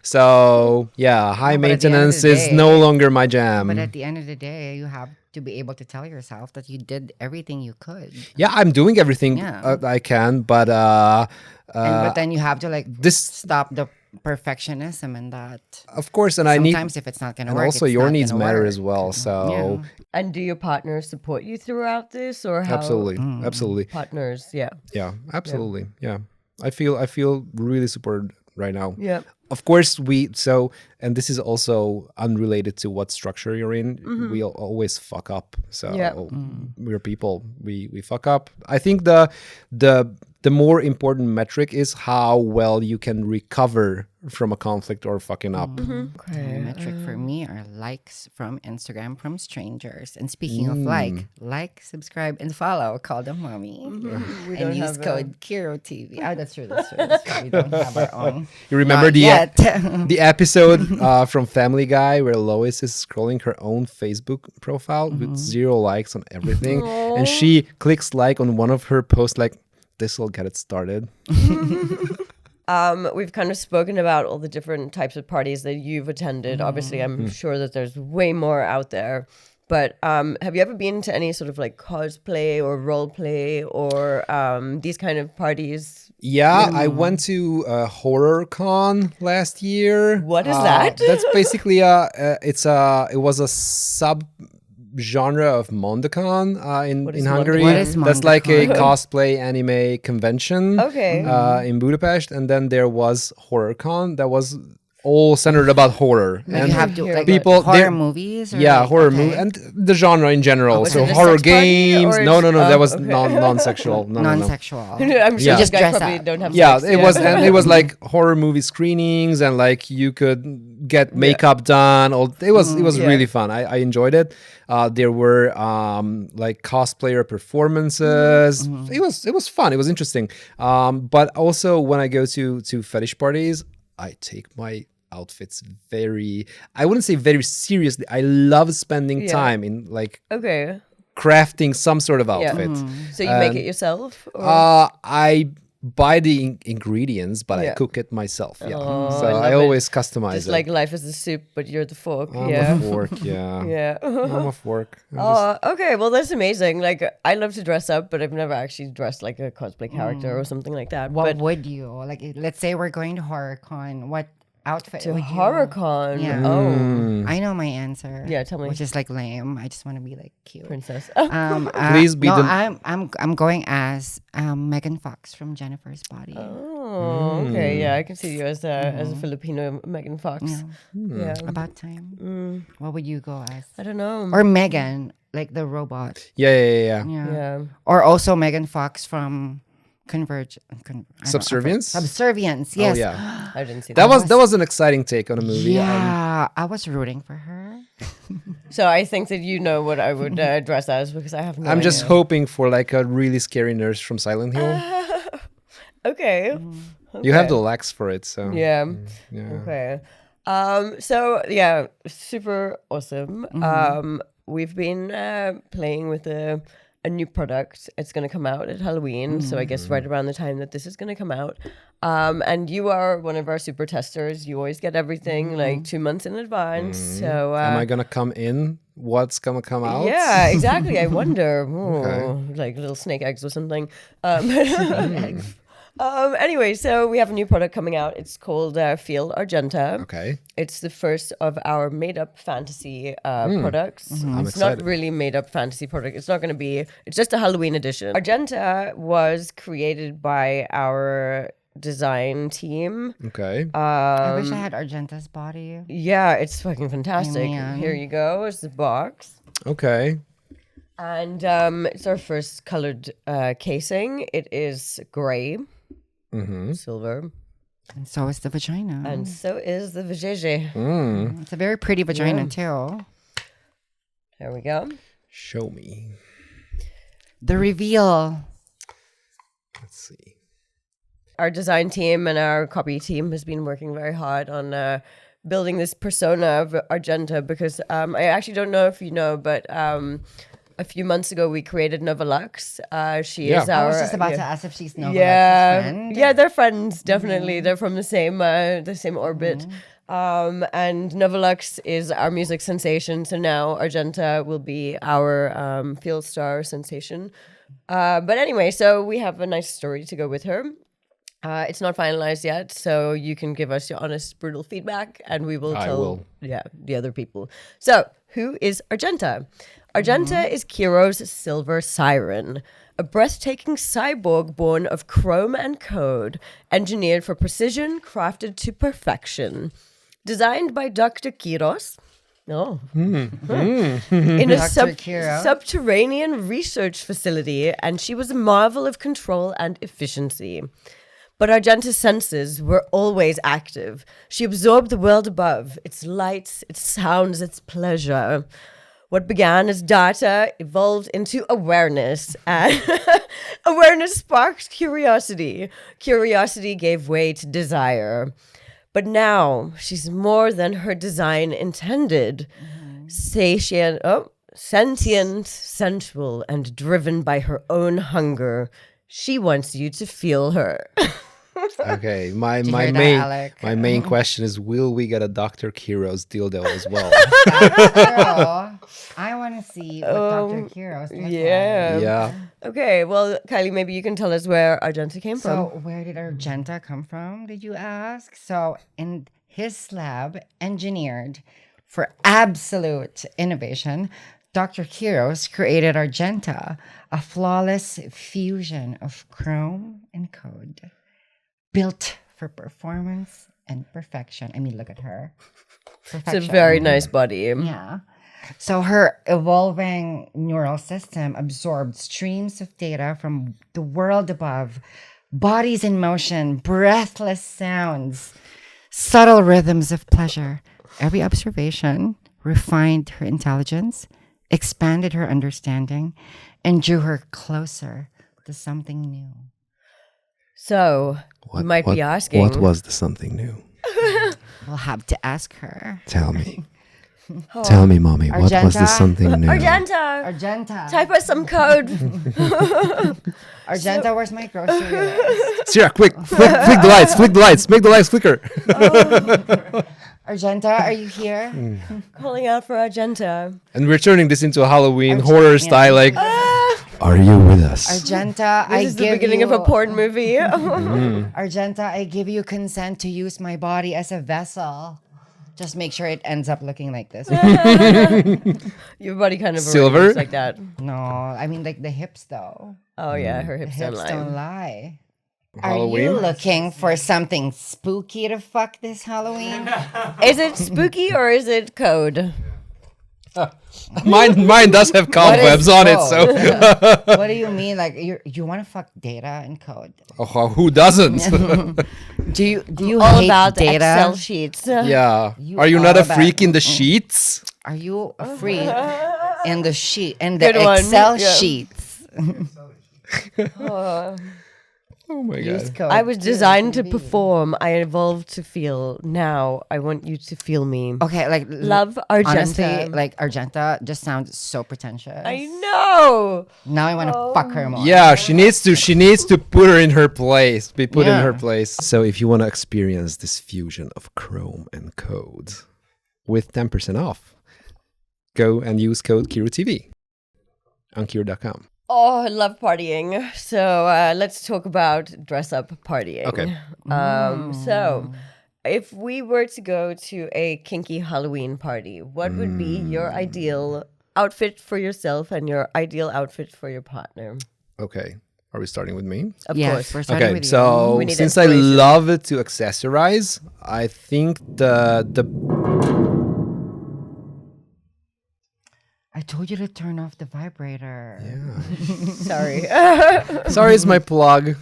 So yeah, high No, but at the end of maintenance the is day- no longer my jam. But at the end of the day, you have to be able to tell yourself that you did everything you could. Yeah, I'm doing everything Yeah. I can, but But then you have to like this- stop the perfectionism and that. of course, and I need, Sometimes if it's not gonna and work, also it's your not needs gonna matter work. as well. So Yeah. And do your partners support you throughout this, or how? absolutely, absolutely, Partners, yeah. yeah, absolutely, yeah. I feel really supported right now. Yeah. Of course, and this is also unrelated to what structure you're in. We always fuck up. So Yeah. we're people. We fuck up. I think the more important metric is how well you can recover from a conflict or fucking up. The metric for me are likes from Instagram from strangers. And speaking of like, subscribe, and follow. Call them mommy. don't And use have code KiirooTV. Oh, that's true. That's true. We don't have our own. You remember Not the yet. the episode from Family Guy where Lois is scrolling her own Facebook profile with 0 likes on everything, and she clicks like on one of her posts like, "This will get it started." We've kind of spoken about all the different types of parties that you've attended. Obviously, I'm sure that there's way more out there. But have you ever been to any sort of like cosplay or role play or these kind of parties? Yeah, I went to Horror Con last year. What is that? That's basically it was a sub genre of MondeCon What in is Hungary. What is That's like a MondeCon? cosplay anime convention. Okay. In Budapest, and then there was HorrorCon that was all centered about horror. Like and you have to hear like people- horror they're- movies. Or yeah, like, horror okay. movie and the genre in general. was So it a horror sex party, games. or No, is- that was okay. non-sexual. No. Non-sexual. I'm sure Yeah. you Just guys dress probably up. don't have Yeah, sex. it was, and it was like horror movie screenings, and like you could get makeup done. It was Yeah. really fun. I enjoyed it. There were like cosplayer performances. It was fun. It was interesting. But also when I go to fetish parties, I take my outfits I wouldn't say very seriously. I love spending Yeah. time in like Okay. crafting some sort of outfit. So you make it yourself? Or? I buy the ingredients, but I Yeah. cook it myself. Yeah, Oh, so I love I it. always customize Just it. like life is a soup, but you're the fork. I'm Yeah. a fork. Yeah, Yeah. I'm a fork. I'm just- Oh, okay. Well, that's amazing. Like, I love to dress up, but I've never actually dressed like a cosplay character or something like that. What but would you like? Let's say we're going to HorrorCon. What outfit to would HorrorCon. Yeah. Oh, I know my answer. Yeah, tell me. Which is like lame. I just want to be like cute. princess. Please be no, the- I'm going as Megan Fox from Jennifer's Body. Oh, okay. Yeah, I can see you as a Filipino Megan Fox. Yeah. About time. What would you go as? I don't know. Or Megan, like the robot. yeah. Yeah. Or also Megan Fox from Converge. Subservience? Subservience. Yes. Oh yeah, I didn't see that that. was an exciting take on a movie. Yeah, I was rooting for her. So I think that you know what I would dress as because I have no I'm just idea. hoping for like a really scary nurse from Silent Hill. Okay. You have the legs for it, so Yeah. yeah. Okay. So yeah, super awesome. We've been playing with a new product. It's going to come out at Halloween, so I guess right around the time that this is going to come out. And you are one of our super testers. You always get everything like 2 months in advance. So Am I gonna come in? What's gonna come out? yeah, exactly. I wonder, Okay. like little snake eggs or something. Anyway, so we have a new product coming out. It's called FeelArgenta. Okay. It's the first of our made-up fantasy products. I'm It's not excited. really made-up fantasy product. It's not going to be. It's just a Halloween edition. Argenta was created by our design team. Okay. I wish I had Argenta's body. Yeah, it's fucking fantastic. Man. Here you go. It's the box. Okay. And it's our first colored casing. It is gray, silver, And so is the vagina. and so is the vajayjay. It's a very pretty vagina too. There we go. Show me. The reveal. Let's see. Our design team and our copy team has been working very hard on building this persona of Argenta because I actually don't know if you know, but a few months ago, we created Novalux. She Yeah. is I our. was just about to ask if she's Novalex's Yeah, friend. yeah, they're friends. Definitely, they're from the same orbit. And Novalux is our music sensation. So now Argenta will be our FeelStar sensation. But anyway, so we have a nice story to go with her. It's not finalized yet, so you can give us your honest, brutal feedback, and we will tell the other people. So, who is Argenta? Argenta is Kiiroo's silver siren, a breathtaking cyborg born of chrome and code, engineered for precision, crafted to perfection. Designed by Dr. Kiiroo. In a Kiiroo. subterranean research facility, and she was a marvel of control and efficiency. But Argenta's senses were always active. She absorbed the world above, its lights, its sounds, its pleasure. What began as data evolved into awareness, and awareness sparked curiosity. Curiosity gave way to desire. But now she's more than her design intended. Sentient, sensual, and driven by her own hunger. She wants you to feel her. Okay, my you hear that, main Alec? my main question is, will we get a Dr. Kiiroo's dildo as well? Girl, I want to see what Dr. Kiiroo's looks like. Yeah. Okay, well, Kylie, maybe you can tell us where Argenta came from. So where did Argenta come from, did you ask? So in his lab, engineered for absolute innovation, Dr. Kiiroo created Argenta, a flawless fusion of chrome and code, built for performance and perfection. I mean, look at her. Perfection. It's a very nice body. Yeah. So her evolving neural system absorbed streams of data from the world above, bodies in motion, breathless sounds, subtle rhythms of pleasure. Every observation refined her intelligence, expanded her understanding, and drew her closer to something new. So, you might be asking. What was the something new? We'll have to ask her. Tell me. Tell me, mommy, what was the Argenta? something new? Argenta! Argenta. Type us some code. Argenta, where's my grocery list? Sierra, quick, flick the lights, make the lights flicker. Argenta, are you here? Calling out for Argenta. And we're turning this into a Halloween horror style, like, are you with us? Argenta, I This is give the beginning you, of a porn movie. Argenta, I give you consent to use my body as a vessel. Just make sure it ends up looking like this. Your body kind of Silver? arranges like that. No, I mean like the hips though. Oh yeah, her hips don't Hips lie. don't lie. Are Halloween? you looking for something spooky to fuck this Halloween? Is it spooky or is it code? Mine does have cobwebs on it, so What do you mean? Like you want to fuck data and code? who doesn't? Do you All hate about the data? Excel sheets. Yeah. You Are you are not a bad. freak in the sheets? Are you a freak in the sheet in the Good one, Excel yeah. sheets? Oh my Use god. code I was designed to KiirooTV. perform. I evolved to feel. Now I want you to feel me. Okay, like Love Argenta. Honestly, like Argenta just sounds so pretentious. I know. Now I want to fuck her more. Yeah, she needs to put her in her place. Be put in Yeah. her place. So if you want to experience this fusion of chrome and code with 10% off, go and use code KiirooTV on Kiiroo.com. Oh, I love partying. So let's talk about dress up partying. Okay. So if we were to go to a kinky Halloween party, what would be your ideal outfit for yourself and your ideal outfit for your partner? Okay. Are we starting with me? Of Yes, course. we're starting Okay, with you. so We need since I inspiration. love to accessorize, I think the I told you to turn off the vibrator. Sorry. sorry, it's my plug.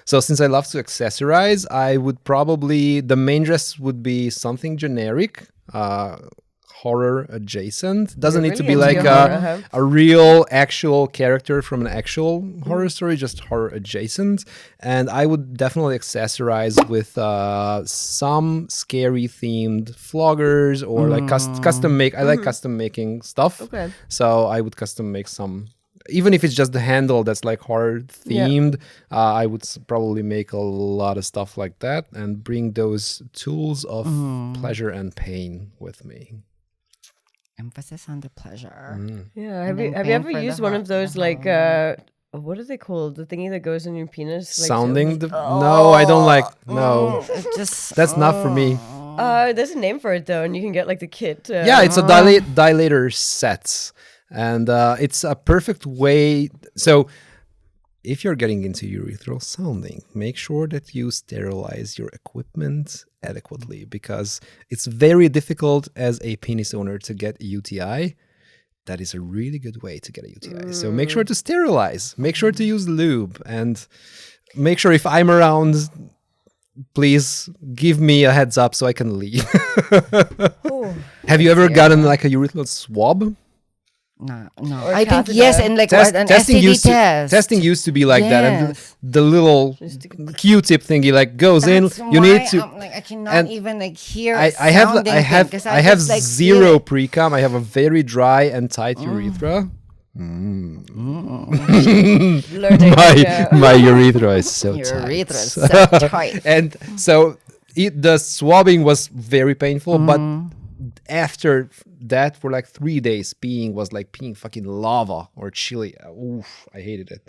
So since I love to accessorize, I would probably the main dress would be something generic, horror adjacent. Doesn't need to really be like into horror, a real actual character from an actual horror story, just horror adjacent. And I would definitely accessorize with some scary themed floggers or like custom make. I like custom making stuff. Okay. So I would custom make some. Even if it's just the handle that's like horror themed, I would probably make a lot of stuff like that and bring those tools of pleasure and pain with me. Emphasis on the pleasure. Yeah. And then Have you pain ever for the used one heart of those and the like home. what are they called? The thingy that goes in your penis? Like, Sounding no, I don't like no. It just That's not for me. There's a name for it though, and you can get like the kit. Yeah, it's a dilator set. And it's a perfect way. So if you're getting into urethral sounding, make sure that you sterilize your equipment adequately, because it's very difficult as a penis owner to get a UTI. That is a really good way to get a UTI. So make sure to sterilize, make sure to use lube, and make sure if I'm around, please give me a heads up so I can leave. Have you ever gotten like a urethral swab? no. Or I think catheter. yes, and like what, an STD test. Testing used to be like that, and Yes. the little Q-tip thingy like goes That's in. You why need to. I'm, like, I cannot and even like hear. I have zero pre-cum. I have a very dry and tight urethra. learning. My urethra is so Your tight. urethra is so tight. And so the swabbing was very painful, but after that, for like 3 days, peeing was like peeing fucking lava or chili. Oof, I hated it.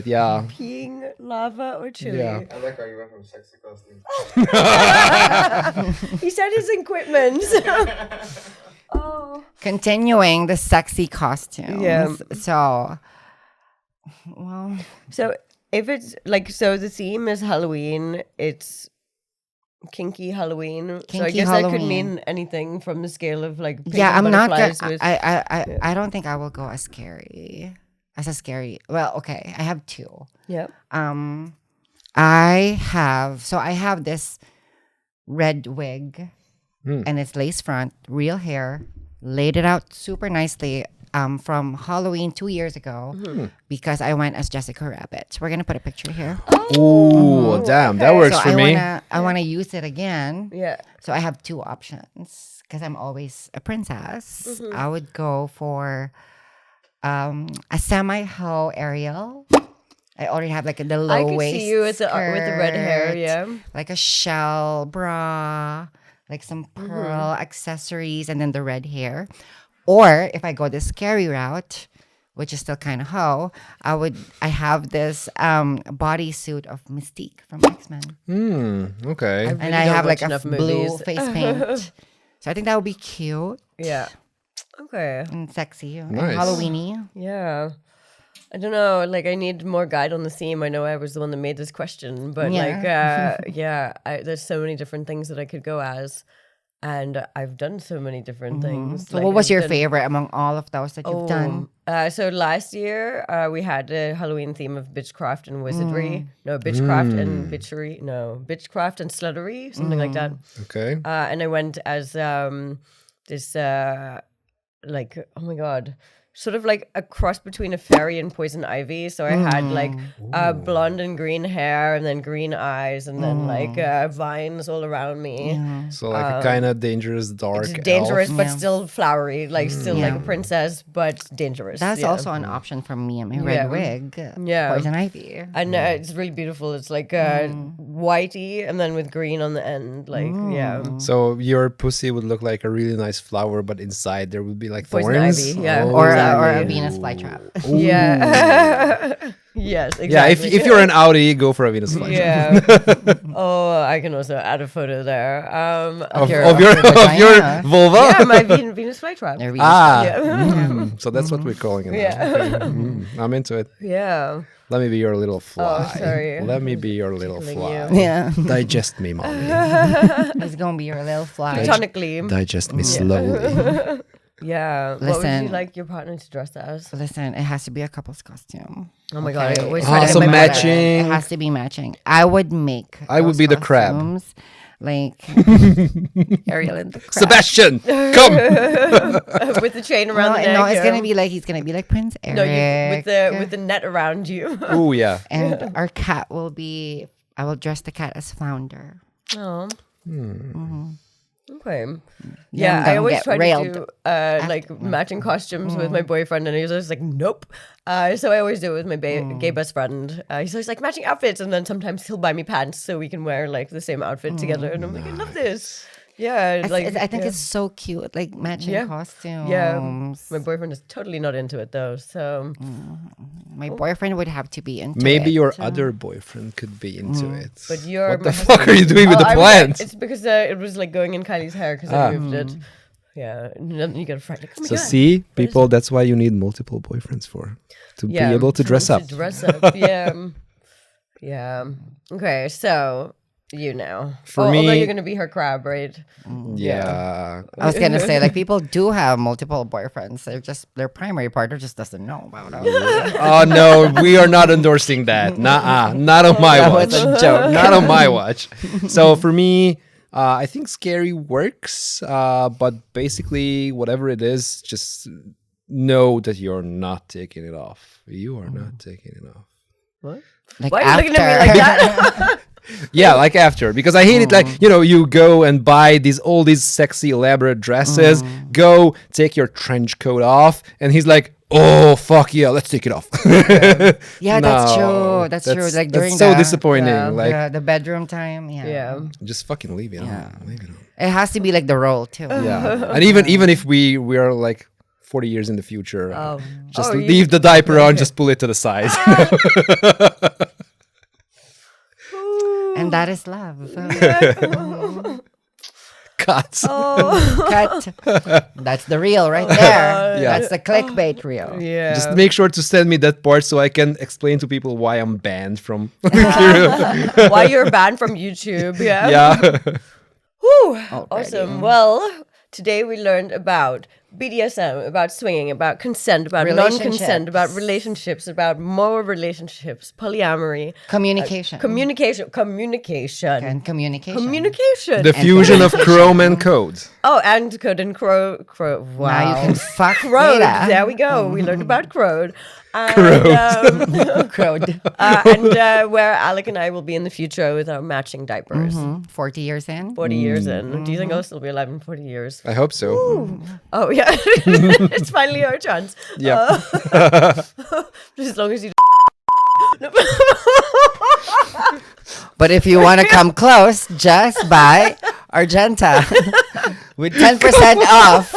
Yeah. Peeing lava or chili. Yeah. I like how you went from sexy costume. He said his equipment. Oh. Continuing the sexy costumes. Yeah. So, well, So if it's like, so the theme is Halloween, it's kinky Halloween. So I Kinky guess that could Halloween. mean anything from the scale of like painting yeah, I'm not gonna. butterflies with. I don't think I will go as scary. Well, okay, I have two. Yeah. I have this red wig, and it's lace front, real hair, laid it out super nicely. From Halloween 2 years ago, because I went as Jessica Rabbit. So we're gonna put a picture here. Ooh, damn, that works So for me. I wanna use it again. Yeah. So I have two options because I'm always a princess. I would go for a semi-hoe Ariel. I already have like the low I could waist see you with the red hair, skirt, yeah. like a shell bra, like some pearl accessories, and then the red hair. Or if I go the scary route, which is still kind of hoe, I have this bodysuit of Mystique from X-Men. Okay. really And I don't have like watch enough blue movies. face paint. So I think that would be cute Yeah. Okay. and sexy and Nice. Halloween-y. Yeah. I don't know. Like, I need more guide on the theme. I know I was the one that made this question, but there's so many different things that I could go as, and I've done so many different things. So Like, what was I've your done- favorite among all of those that you've done? So last year we had a Halloween theme of bitchcraft and wizardry. No, bitchcraft and bitchery. No, bitchcraft and sluttery, something like that. Okay. And I went as this like, oh my god, sort of like a cross between a fairy and poison ivy. So I had like blonde and green hair, and then green eyes, and then like vines all around me. So like a kind of dangerous dark It's dangerous, elf. but still flowery, like still like a Yeah. princess, but dangerous. That's yeah. also an option for me and my red wig. Yeah. Poison ivy. And it's really beautiful. It's like whitey, and then with green on the end. Like So your pussy would look like a really nice flower, but inside there would be like Poison thorns. ivy, yeah. Oh. Or a Exactly. Venus flytrap. yeah. Yes, exactly. Yeah, if you're an Audi, go for a Venus flytrap. Yeah. Oh, I can also add a photo there. Of your your vagina. vulva. Yeah, my Venus flytrap. They're Venus Yeah. So that's what we're calling it. Now. Yeah. Okay. I'm into it. Yeah. Let me be your little fly. sorry. Let me be your little Tickling fly. you. Yeah. Digest me, mommy. It's gonna be your little fly. Platonically. Digest me slowly. Yeah. What would you Listen. like your partner to dress as? Listen, it has to be a couple's costume. Oh my god, I always Oh, try to so get my matching. It has to be matching. I would make. I would those be the crab. costumes. like Ariel in the crowd. Sebastian, come. With the chain around the neck. No, it's gonna be like he's gonna be like Prince Eric. No, with the net around you. Oh yeah. And our cat will be. I will dress the cat as Flounder. Oh. Okay. Yeah, Yeah, I always get try railed to do like matching costumes with my boyfriend, and he's always like, nope. So I always do it with my gay best friend. He's always like matching outfits, and then sometimes he'll buy me pants so we can wear like the same outfit together. And I'm like, I love this. Yeah, I think it's so cute, like matching costumes. Yeah, my boyfriend is totally not into it though. So My boyfriend would have to be into Maybe it. your other boyfriend could be into it. But you're what my the fuck are you doing with the I was plant? like- it's because it was like going in Kylie's hair because I moved it. Yeah, and then you get a fright. Like, oh my So God. see, people, that's why you need multiple boyfriends to be able to dress up. To dress up, yeah. Yeah. Okay, so you now. For me- although you're gonna be her crab, right? Yeah. I was gonna say, like, people do have multiple boyfriends. They're just their primary partner just doesn't know about it. Oh no, we are not endorsing that. Nuh-uh, not on my That watch. was a joke. Not on my watch. So for me, I think scary works, but basically, whatever it is, just know that you're not taking it off. You are not taking it off. What? Like Why are you looking at me after. like that? Yeah, like after, because I hate it. Like, you go and buy all these sexy elaborate dresses, go take your trench coat off, and he's like, oh fuck yeah, let's take it off. Yeah, that's No, true. That's true. Like during that's so the, disappointing. Like, the bedroom time. Yeah. Yeah. just fucking leave it on. Leave it on. It has to be like the role too. Yeah, and even if we are like 40 years in the future, just you- leave the diaper on, just pull it to the side. And that is love. Cuts. Cut. That's the reel right there. Yeah. That's the clickbait reel. Yeah. Just make sure to send me that part so I can explain to people why I'm banned from Kiiroo. Why you're banned from YouTube? Yeah. Yeah. Whew, awesome. Well, today we learned about BDSM, about swinging, about consent, about non-consent, about relationships, about more relationships, polyamory, Communication. communication. And communication. Communication. The fusion of Chrome and code. Oh, and code and crow. Wow. Now you can fuck Crowed. Rita. There we go. We learned about crowed. And, Crowed. where Alec and I will be in the future with our matching diapers. 40 years in. 40 years in. Do you think I'll still be alive in 40 years? I hope so. Oh, yeah. It's finally our chance. Yeah. Just as long as you. But if you want to come close, just buy Argenta with 10% off.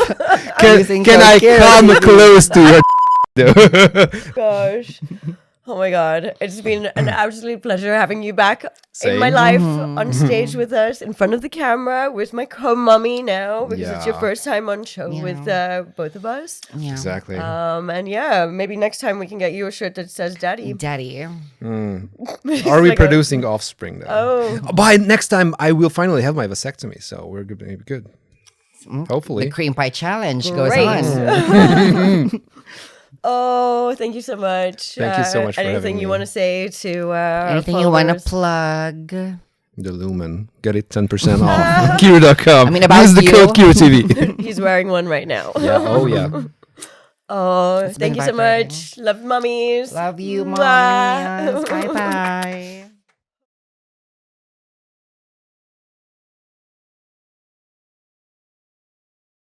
using Can code I Kiiroo. come close to your Gosh. Oh my God. It's been an absolute pleasure having you back in my Same. life on stage with us, in front of the camera, with my co-mummy now, because it's your Yeah. first time on show with both of us. Yeah. Exactly. And yeah, maybe next time we can get you a shirt that says daddy. Daddy. Are we like a- producing offspring then? Oh. By next time, I will finally have my vasectomy, so we're going to be good. Hopefully. The cream pie challenge goes Great. on. Oh, thank you so much. Thank you so much for having anything you me. want to say to Anything you want to followers? plug? The Lumen. Get it 10% off. Kiiroo.com. I mean, about Use the you. code KiirooTV. He's wearing one right now. Yeah. Oh, yeah. Oh, been thank you so vibrating. much. Love mummies. Love you, Mwah. mommies. Bye-bye.